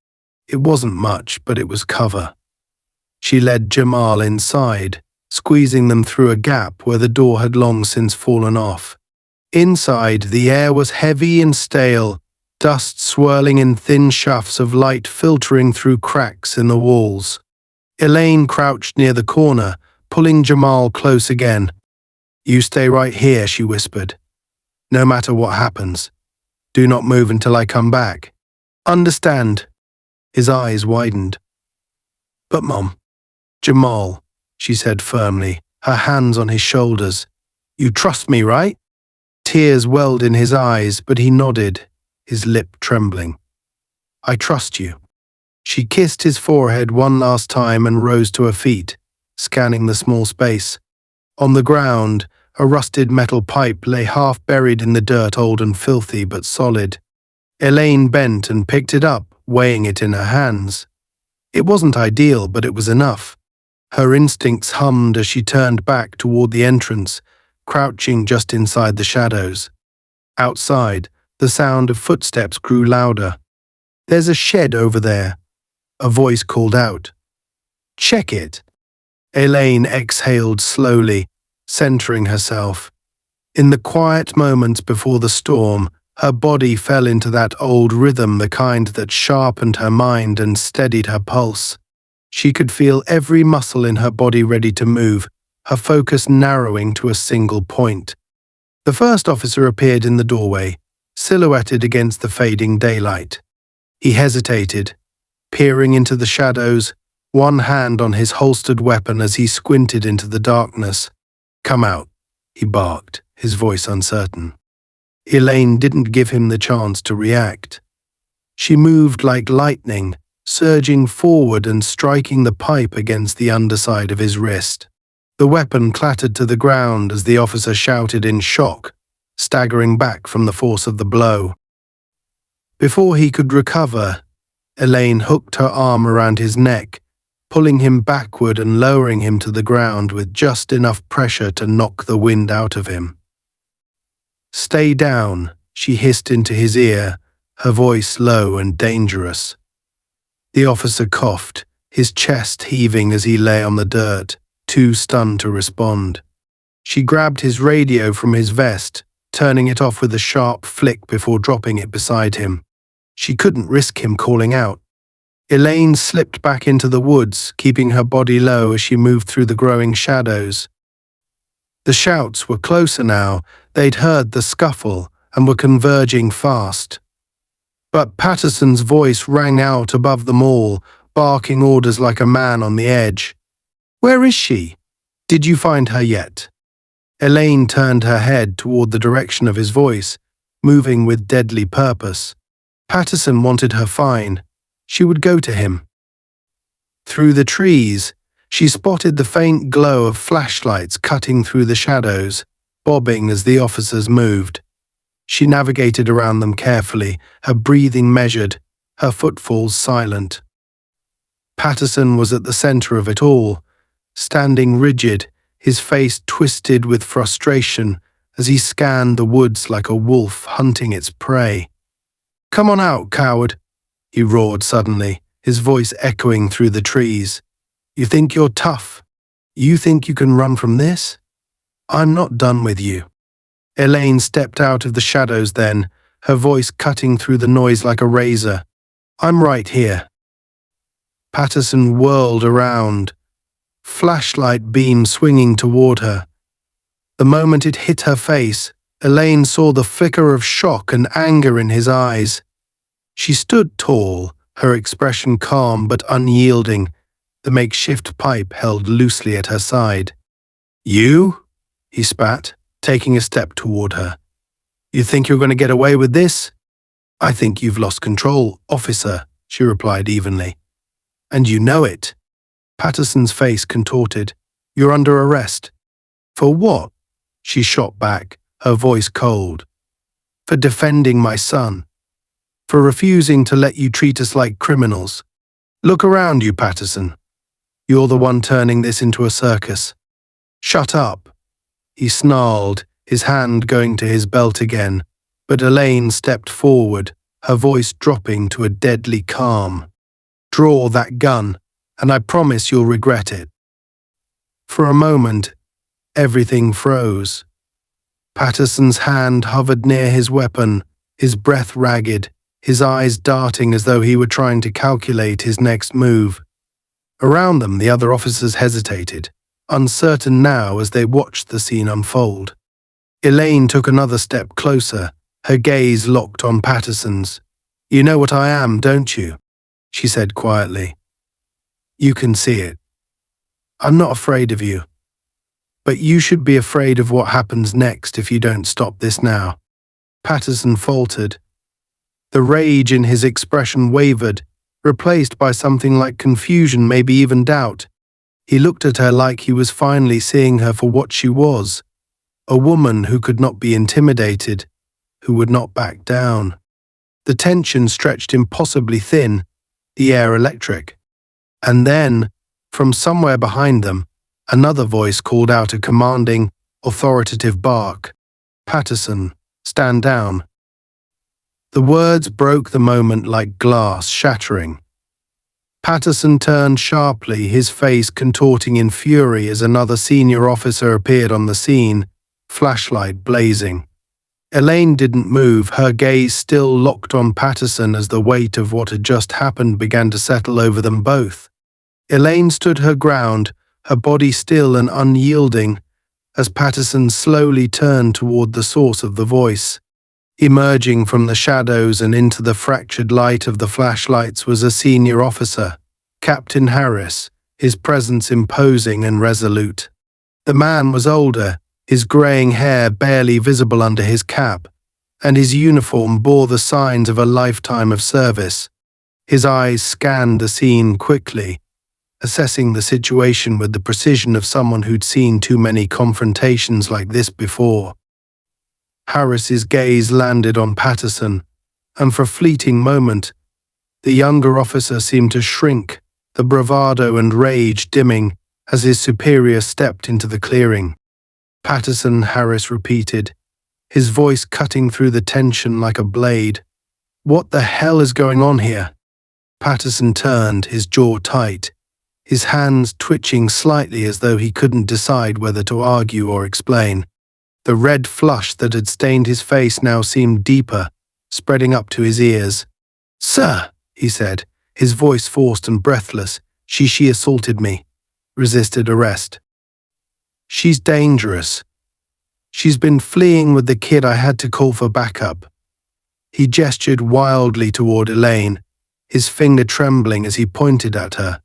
It wasn't much, but it was cover. She led Jamal inside, squeezing them through a gap where the door had long since fallen off. Inside, the air was heavy and stale, dust swirling in thin shafts of light filtering through cracks in the walls. Elaine crouched near the corner, pulling Jamal close again. "You stay right here," she whispered. "No matter what happens. Do not move until I come back. Understand?" His eyes widened. "But Mom." "Jamal," she said firmly, her hands on his shoulders. "You trust me, right?" Tears welled in his eyes, but he nodded, his lip trembling. "I trust you." She kissed his forehead one last time and rose to her feet, scanning the small space. On the ground, a rusted metal pipe lay half buried in the dirt, old and filthy but solid. Elaine bent and picked it up, weighing it in her hands. It wasn't ideal, but it was enough. Her instincts hummed as she turned back toward the entrance, crouching just inside the shadows. Outside, the sound of footsteps grew louder. "There's a shed over there," a voice called out. "Check it." Elaine exhaled slowly, centering herself. In the quiet moments before the storm, her body fell into that old rhythm, the kind that sharpened her mind and steadied her pulse. She could feel every muscle in her body ready to move, her focus narrowing to a single point. The first officer appeared in the doorway, silhouetted against the fading daylight. He hesitated, peering into the shadows, one hand on his holstered weapon as he squinted into the darkness. "Come out," he barked, his voice uncertain. Elaine didn't give him the chance to react. She moved like lightning, surging forward and striking the pipe against the underside of his wrist. The weapon clattered to the ground as the officer shouted in shock, staggering back from the force of the blow. Before he could recover, Elaine hooked her arm around his neck, pulling him backward and lowering him to the ground with just enough pressure to knock the wind out of him. "Stay down," she hissed into his ear, her voice low and dangerous. The officer coughed, his chest heaving as he lay on the dirt, too stunned to respond. She grabbed his radio from his vest, turning it off with a sharp flick before dropping it beside him. She couldn't risk him calling out. Elaine slipped back into the woods, keeping her body low as she moved through the growing shadows. The shouts were closer now. They'd heard the scuffle and were converging fast. But Patterson's voice rang out above them all, barking orders like a man on the edge. "Where is she? Did you find her yet?" Elaine turned her head toward the direction of his voice, moving with deadly purpose. Patterson wanted her fine. She would go to him. Through the trees, she spotted the faint glow of flashlights cutting through the shadows, bobbing as the officers moved. She navigated around them carefully, her breathing measured, her footfalls silent. Patterson was at the center of it all, standing rigid, his face twisted with frustration as he scanned the woods like a wolf hunting its prey. "Come on out, coward," he roared suddenly, his voice echoing through the trees. "You think you're tough? You think you can run from this? I'm not done with you." Elaine stepped out of the shadows then, her voice cutting through the noise like a razor. "I'm right here." Patterson whirled around, flashlight beam swinging toward her. The moment it hit her face, Elaine saw the flicker of shock and anger in his eyes. She stood tall, her expression calm but unyielding, the makeshift pipe held loosely at her side. "You?" he spat, taking a step toward her. "You think you're going to get away with this?" "I think you've lost control, officer," she replied evenly. "And you know it." Patterson's face contorted. "You're under arrest." "For what?" she shot back, her voice cold. "For defending my son. For refusing to let you treat us like criminals. Look around you, Patterson. You're the one turning this into a circus." "Shut up," he snarled, his hand going to his belt again, but Elaine stepped forward, her voice dropping to a deadly calm. "Draw that gun, and I promise you'll regret it." For a moment, everything froze. Patterson's hand hovered near his weapon, his breath ragged, his eyes darting as though he were trying to calculate his next move. Around them, the other officers hesitated, uncertain now as they watched the scene unfold. Elaine took another step closer, her gaze locked on Patterson's. "You know what I am, don't you?" she said quietly. "You can see it. I'm not afraid of you. But you should be afraid of what happens next if you don't stop this now." Patterson faltered. The rage in his expression wavered, replaced by something like confusion, maybe even doubt. He looked at her like he was finally seeing her for what she was, a woman who could not be intimidated, who would not back down. The tension stretched impossibly thin, the air electric. And then, from somewhere behind them, another voice called out a commanding, authoritative bark. "Patterson, stand down." The words broke the moment like glass shattering. Patterson turned sharply, his face contorting in fury as another senior officer appeared on the scene, flashlight blazing. Elaine didn't move, her gaze still locked on Patterson as the weight of what had just happened began to settle over them both. Elaine stood her ground, her body still and unyielding, as Patterson slowly turned toward the source of the voice. Emerging from the shadows and into the fractured light of the flashlights was a senior officer, Captain Harris, his presence imposing and resolute. The man was older, his graying hair barely visible under his cap, and his uniform bore the signs of a lifetime of service. His eyes scanned the scene quickly, assessing the situation with the precision of someone who'd seen too many confrontations like this before. Harris's gaze landed on Patterson, and for a fleeting moment, the younger officer seemed to shrink, the bravado and rage dimming as his superior stepped into the clearing. "Patterson," Harris repeated, his voice cutting through the tension like a blade. "What the hell is going on here?" Patterson turned, his jaw tight, his hands twitching slightly as though he couldn't decide whether to argue or explain. The red flush that had stained his face now seemed deeper, spreading up to his ears. "Sir," he said, his voice forced and breathless, she assaulted me. Resisted arrest. She's dangerous. She's been fleeing with the kid. I had to call for backup." He gestured wildly toward Elaine, his finger trembling as he pointed at her.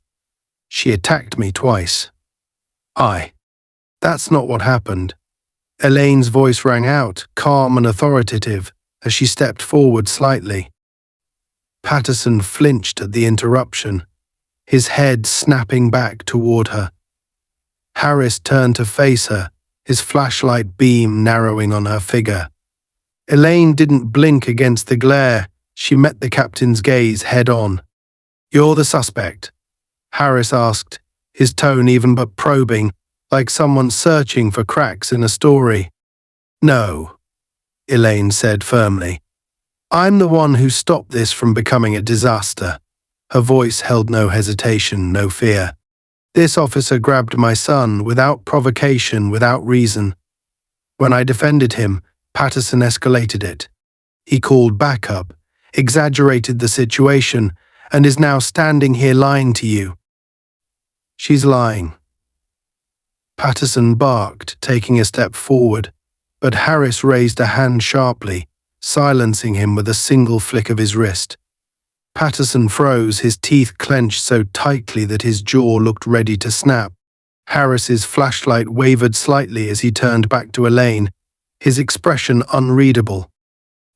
"She attacked me twice." That's not what happened." Elaine's voice rang out, calm and authoritative, as she stepped forward slightly. Patterson flinched at the interruption, his head snapping back toward her. Harris turned to face her, his flashlight beam narrowing on her figure. Elaine didn't blink against the glare. She met the captain's gaze head-on. "You're the suspect?" Harris asked, his tone even but probing, like someone searching for cracks in a story. "No," Elaine said firmly. "I'm the one who stopped this from becoming a disaster." Her voice held no hesitation, no fear. "This officer grabbed my son without provocation, without reason. When I defended him, Patterson escalated it. He called backup, exaggerated the situation, and is now standing here lying to you." "She's lying." Patterson barked, taking a step forward, but Harris raised a hand sharply, silencing him with a single flick of his wrist. Patterson froze, his teeth clenched so tightly that his jaw looked ready to snap. Harris's flashlight wavered slightly as he turned back to Elaine, his expression unreadable.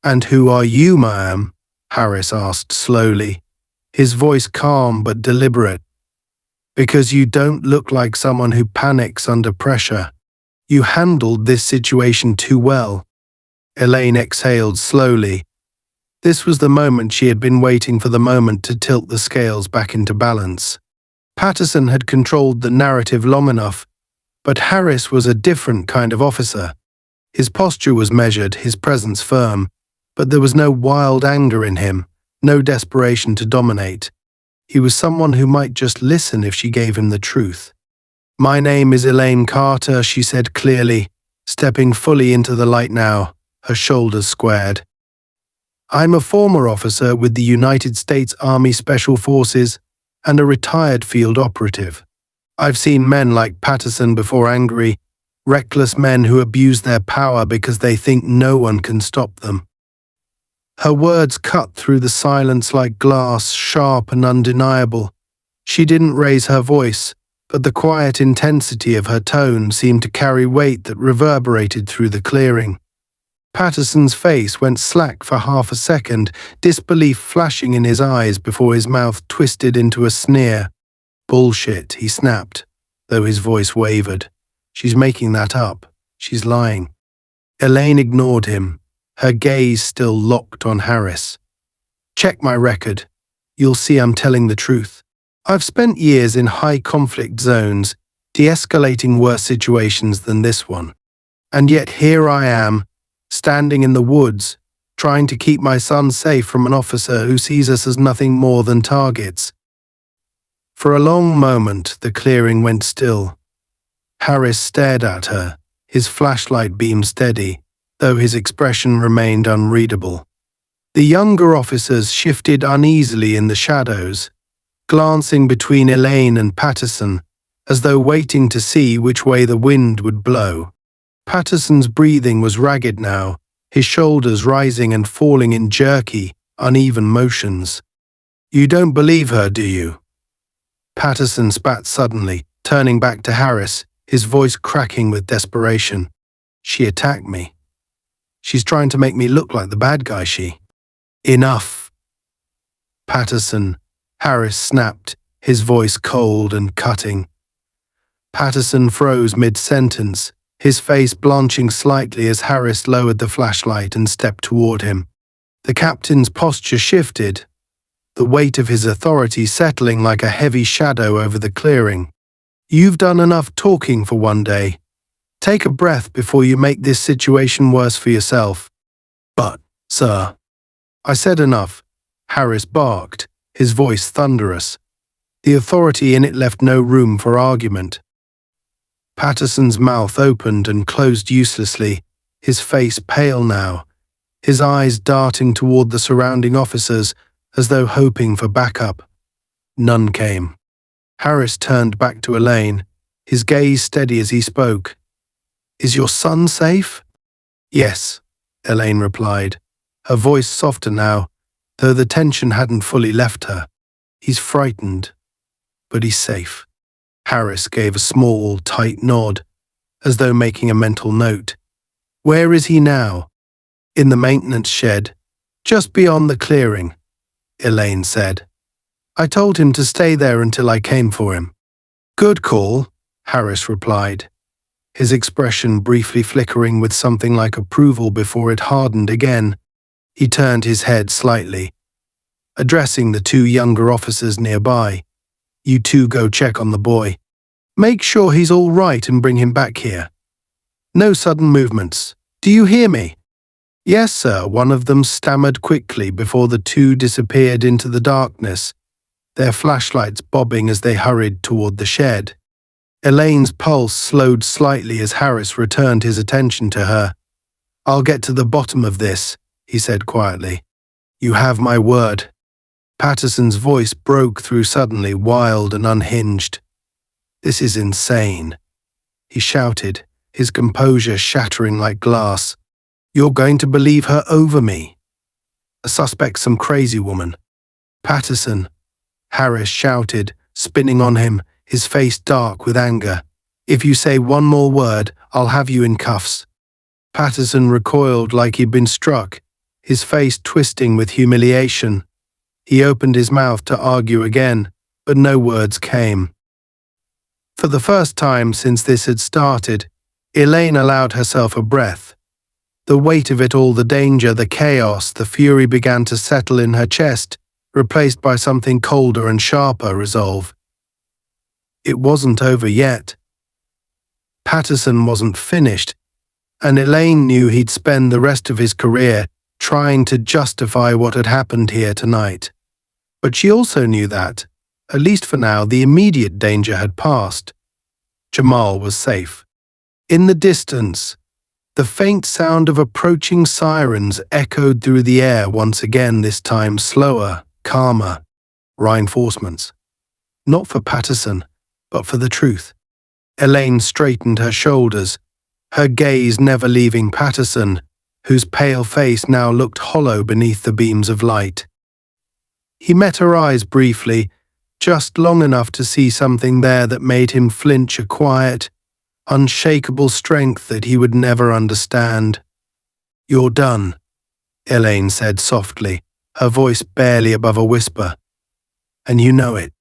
"And who are you, ma'am?" Harris asked slowly, his voice calm but deliberate. "Because you don't look like someone who panics under pressure. You handled this situation too well." Elaine exhaled slowly. This was the moment she had been waiting for, the moment to tilt the scales back into balance. Patterson had controlled the narrative long enough, but Harris was a different kind of officer. His posture was measured, his presence firm, but there was no wild anger in him, no desperation to dominate. He was someone who might just listen if she gave him the truth. "My name is Elaine Carter," she said clearly, stepping fully into the light now, her shoulders squared. "I'm a former officer with the United States Army Special Forces and a retired field operative. I've seen men like Patterson before, angry, reckless men who abuse their power because they think no one can stop them." Her words cut through the silence like glass, sharp and undeniable. She didn't raise her voice, but the quiet intensity of her tone seemed to carry weight that reverberated through the clearing. Patterson's face went slack for half a second, disbelief flashing in his eyes before his mouth twisted into a sneer. "Bullshit," he snapped, though his voice wavered. "She's making that up. She's lying." Elaine ignored him, her gaze still locked on Harris. Check my record. You'll see I'm telling the truth. I've spent years in high conflict zones, de-escalating worse situations than this one. And yet here I am, standing in the woods, trying to keep my son safe from an officer who sees us as nothing more than targets. For a long moment, the clearing went still. Harris stared at her, his flashlight beam steady, though his expression remained unreadable. The younger officers shifted uneasily in the shadows, glancing between Elaine and Patterson, as though waiting to see which way the wind would blow. Patterson's breathing was ragged now, his shoulders rising and falling in jerky, uneven motions. "You don't believe her, do you?" Patterson spat suddenly, turning back to Harris, his voice cracking with desperation. "She attacked me. She's trying to make me look like the bad guy, she." "Enough." "Patterson," Harris snapped, his voice cold and cutting. Patterson froze mid-sentence, his face blanching slightly as Harris lowered the flashlight and stepped toward him. The captain's posture shifted, the weight of his authority settling like a heavy shadow over the clearing. "You've done enough talking for one day. Take a breath before you make this situation worse for yourself." "But, sir." "I said enough," Harris barked, his voice thunderous. The authority in it left no room for argument. Patterson's mouth opened and closed uselessly, his face pale now, his eyes darting toward the surrounding officers as though hoping for backup. None came. Harris turned back to Elaine, his gaze steady as he spoke. "Is your son safe?" "Yes," Elaine replied, her voice softer now, though the tension hadn't fully left her. "He's frightened, but he's safe." Harris gave a small, tight nod, as though making a mental note. "Where is he now?" "In the maintenance shed, just beyond the clearing," Elaine said. "I told him to stay there until I came for him." "Good call," Harris replied, his expression briefly flickering with something like approval before it hardened again. He turned his head slightly, addressing the two younger officers nearby. "You two go check on the boy. Make sure he's all right and bring him back here. No sudden movements. Do you hear me?" "Yes, sir," one of them stammered quickly before the two disappeared into the darkness, their flashlights bobbing as they hurried toward the shed. Elaine's pulse slowed slightly as Harris returned his attention to her. "I'll get to the bottom of this," he said quietly. "You have my word." Patterson's voice broke through suddenly, wild and unhinged. "This is insane," he shouted, his composure shattering like glass. "You're going to believe her over me. The suspect's some crazy woman." "Patterson," Harris shouted, spinning on him, his face dark with anger. "If you say one more word, I'll have you in cuffs." Patterson recoiled like he'd been struck, his face twisting with humiliation. He opened his mouth to argue again, but no words came. For the first time since this had started, Elaine allowed herself a breath. The weight of it all, the danger, the chaos, the fury began to settle in her chest, replaced by something colder and sharper resolve. It wasn't over yet. Patterson wasn't finished, and Elaine knew he'd spend the rest of his career trying to justify what had happened here tonight. But she also knew that, at least for now, the immediate danger had passed. Jamal was safe. In the distance, the faint sound of approaching sirens echoed through the air once again, this time slower, calmer. Reinforcements. Not for Patterson, but for the truth. Elaine straightened her shoulders, her gaze never leaving Patterson, whose pale face now looked hollow beneath the beams of light. He met her eyes briefly, just long enough to see something there that made him flinch, a quiet, unshakable strength that he would never understand. "You're done," Elaine said softly, her voice barely above a whisper. "And you know it."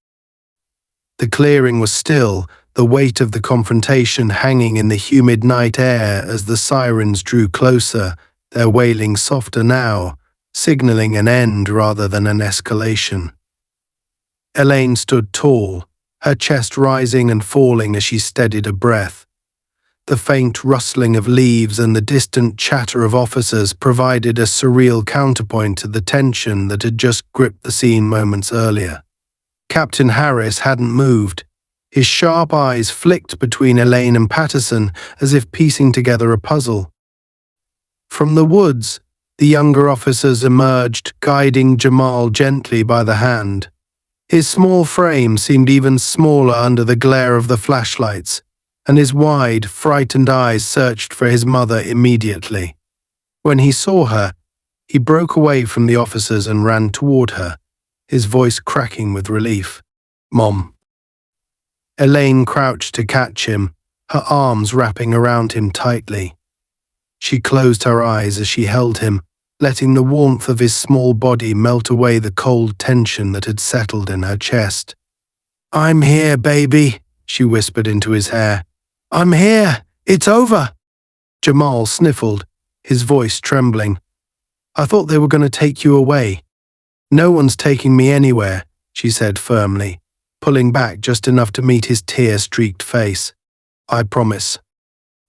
The clearing was still, the weight of the confrontation hanging in the humid night air as the sirens drew closer, their wailing softer now, signaling an end rather than an escalation. Elaine stood tall, her chest rising and falling as she steadied her breath. The faint rustling of leaves and the distant chatter of officers provided a surreal counterpoint to the tension that had just gripped the scene moments earlier. Captain Harris hadn't moved. His sharp eyes flicked between Elaine and Patterson as if piecing together a puzzle. From the woods, the younger officers emerged, guiding Jamal gently by the hand. His small frame seemed even smaller under the glare of the flashlights, and his wide, frightened eyes searched for his mother immediately. When he saw her, he broke away from the officers and ran toward her, his voice cracking with relief. "Mom." Elaine crouched to catch him, her arms wrapping around him tightly. She closed her eyes as she held him, letting the warmth of his small body melt away the cold tension that had settled in her chest. "I'm here, baby," she whispered into his hair. "I'm here. It's over." Jamal sniffled, his voice trembling. "I thought they were going to take you away." "No one's taking me anywhere," she said firmly, pulling back just enough to meet his tear-streaked face. "I promise."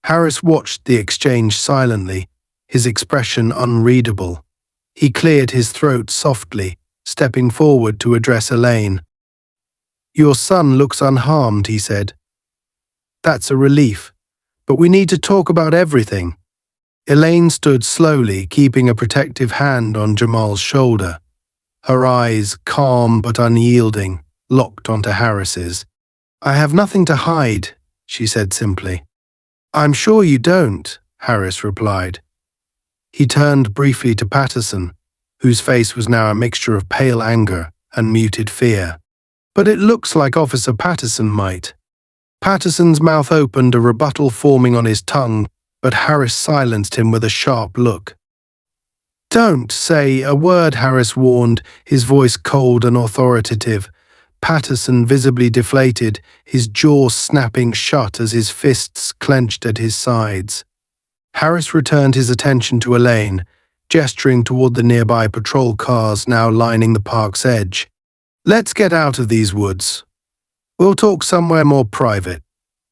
Harris watched the exchange silently, his expression unreadable. He cleared his throat softly, stepping forward to address Elaine. "Your son looks unharmed," he said. "That's a relief, but we need to talk about everything." Elaine stood slowly, keeping a protective hand on Jamal's shoulder. Her eyes, calm but unyielding, locked onto Harris's. "I have nothing to hide," she said simply. "I'm sure you don't," Harris replied. He turned briefly to Patterson, whose face was now a mixture of pale anger and muted fear. "But it looks like Officer Patterson might." Patterson's mouth opened, a rebuttal forming on his tongue, but Harris silenced him with a sharp look. "Don't say a word," Harris warned, his voice cold and authoritative. Patterson visibly deflated, his jaw snapping shut as his fists clenched at his sides. Harris returned his attention to Elaine, gesturing toward the nearby patrol cars now lining the park's edge. "Let's get out of these woods. We'll talk somewhere more private.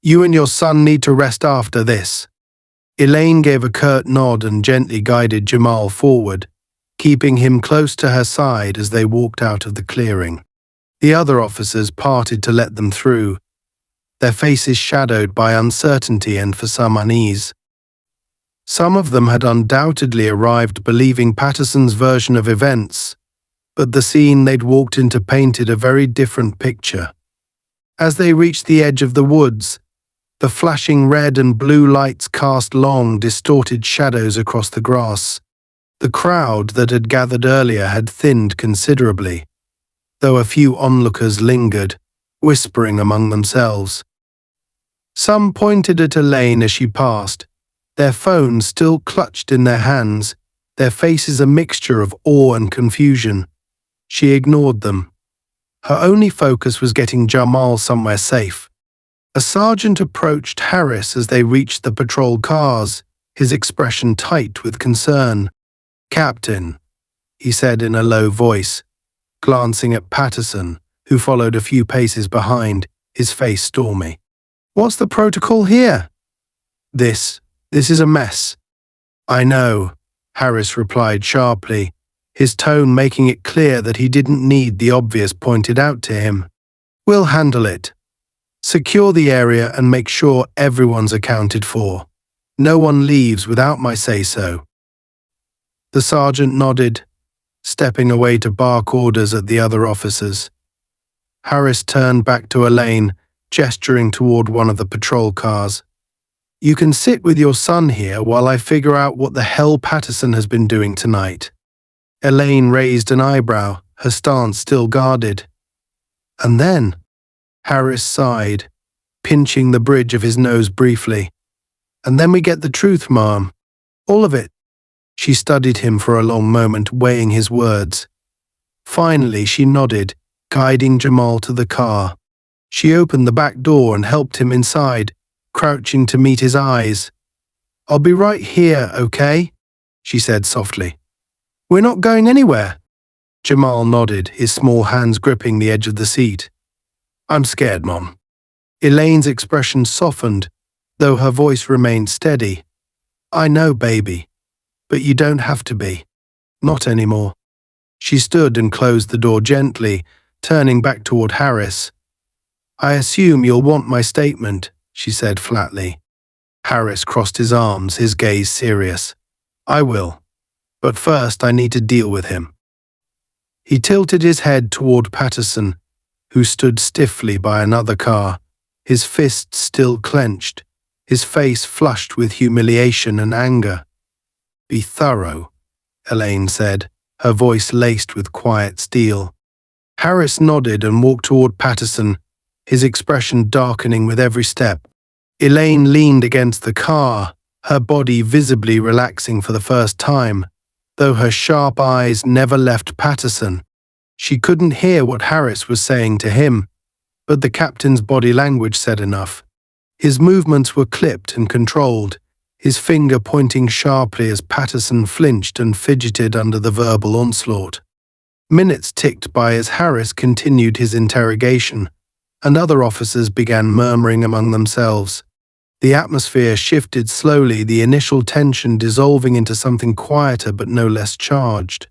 You and your son need to rest after this." Elaine gave a curt nod and gently guided Jamal forward, keeping him close to her side as they walked out of the clearing. The other officers parted to let them through, their faces shadowed by uncertainty and for some unease. Some of them had undoubtedly arrived believing Patterson's version of events, but the scene they'd walked into painted a very different picture. As they reached the edge of the woods, the flashing red and blue lights cast long, distorted shadows across the grass. The crowd that had gathered earlier had thinned considerably, though a few onlookers lingered, whispering among themselves. Some pointed at Elaine as she passed, their phones still clutched in their hands, their faces a mixture of awe and confusion. She ignored them. Her only focus was getting Jamal somewhere safe. A sergeant approached Harris as they reached the patrol cars, his expression tight with concern. "Captain," he said in a low voice, glancing at Patterson, who followed a few paces behind, his face stormy. "What's the protocol here?" This is a mess." "I know," Harris replied sharply, his tone making it clear that he didn't need the obvious pointed out to him. "We'll handle it. Secure the area and make sure everyone's accounted for. No one leaves without my say-so." The sergeant nodded, stepping away to bark orders at the other officers. Harris turned back to Elaine, gesturing toward one of the patrol cars. "You can sit with your son here while I figure out what the hell Patterson has been doing tonight." Elaine raised an eyebrow, her stance still guarded. "And then?" Harris sighed, pinching the bridge of his nose briefly. "And then we get the truth, Mom. All of it." She studied him for a long moment, weighing his words. Finally, she nodded, guiding Jamal to the car. She opened the back door and helped him inside, crouching to meet his eyes. "I'll be right here, okay?" she said softly. We're not going anywhere. Jamal nodded, his small hands gripping the edge of the seat. I'm scared, Mom. Elaine's expression softened, though her voice remained steady. I know, baby, but you don't have to be. Not anymore. She stood and closed the door gently, turning back toward Harris. I assume you'll want my statement, she said flatly. Harris crossed his arms, his gaze serious. I will, but first I need to deal with him. He tilted his head toward Patterson, who stood stiffly by another car, his fists still clenched, his face flushed with humiliation and anger. Be thorough, Elaine said, her voice laced with quiet steel. Harris nodded and walked toward Patterson, his expression darkening with every step. Elaine leaned against the car, her body visibly relaxing for the first time, though her sharp eyes never left Patterson. She couldn't hear what Harris was saying to him, but the captain's body language said enough. His movements were clipped and controlled, his finger pointing sharply as Patterson flinched and fidgeted under the verbal onslaught. Minutes ticked by as Harris continued his interrogation, and other officers began murmuring among themselves. The atmosphere shifted slowly, the initial tension dissolving into something quieter but no less charged.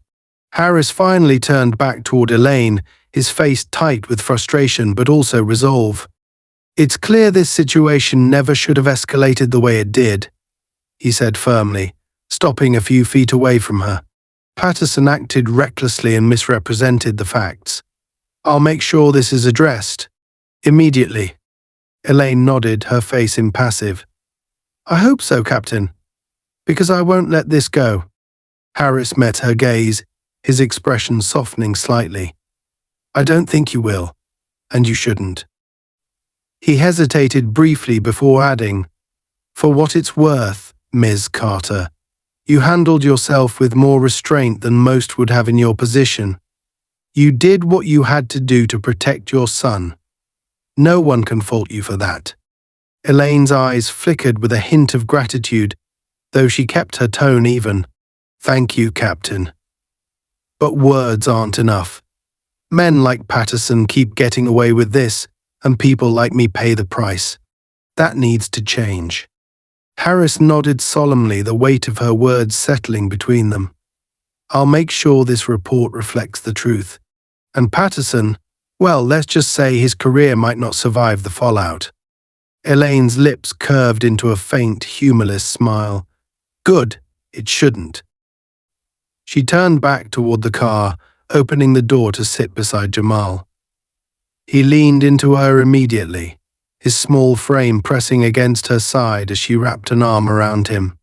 Harris finally turned back toward Elaine, his face tight with frustration but also resolve. It's clear this situation never should have escalated the way it did, he said firmly, stopping a few feet away from her. Patterson acted recklessly and misrepresented the facts. I'll make sure this is addressed. Immediately. Elaine nodded, her face impassive. I hope so, Captain, because I won't let this go. Harris met her gaze, his expression softening slightly. I don't think you will, and you shouldn't. He hesitated briefly before adding, For what it's worth, Ms. Carter, you handled yourself with more restraint than most would have in your position. You did what you had to do to protect your son. No one can fault you for that. Elaine's eyes flickered with a hint of gratitude, though she kept her tone even. Thank you, Captain. But words aren't enough. Men like Patterson keep getting away with this, and people like me pay the price. That needs to change. Harris nodded solemnly, the weight of her words settling between them. I'll make sure this report reflects the truth. And Patterson, well, let's just say his career might not survive the fallout. Elaine's lips curved into a faint, humorless smile. Good, it shouldn't. She turned back toward the car, opening the door to sit beside Jamal. He leaned into her immediately, his small frame pressing against her side as she wrapped an arm around him.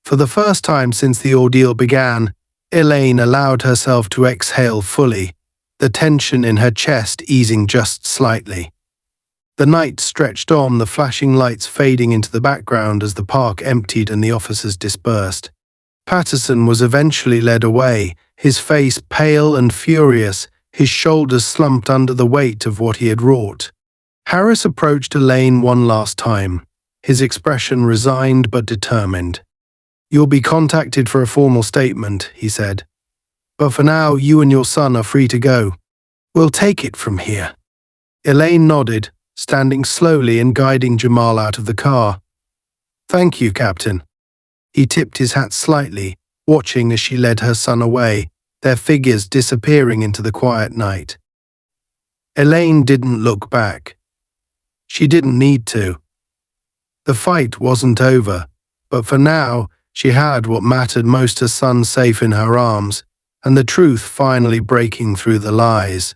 For the first time since the ordeal began, Elaine allowed herself to exhale fully, the tension in her chest easing just slightly. The night stretched on, the flashing lights fading into the background as the park emptied and the officers dispersed. Patterson was eventually led away, his face pale and furious, his shoulders slumped under the weight of what he had wrought. Harris approached Elaine one last time, his expression resigned but determined. You'll be contacted for a formal statement, he said. But for now, you and your son are free to go. We'll take it from here. Elaine nodded, standing slowly and guiding Jamal out of the car. Thank you, Captain. He tipped his hat slightly, watching as she led her son away, their figures disappearing into the quiet night. Elaine didn't look back. She didn't need to. The fight wasn't over, but for now, she had what mattered most: her son safe in her arms, and the truth finally breaking through the lies.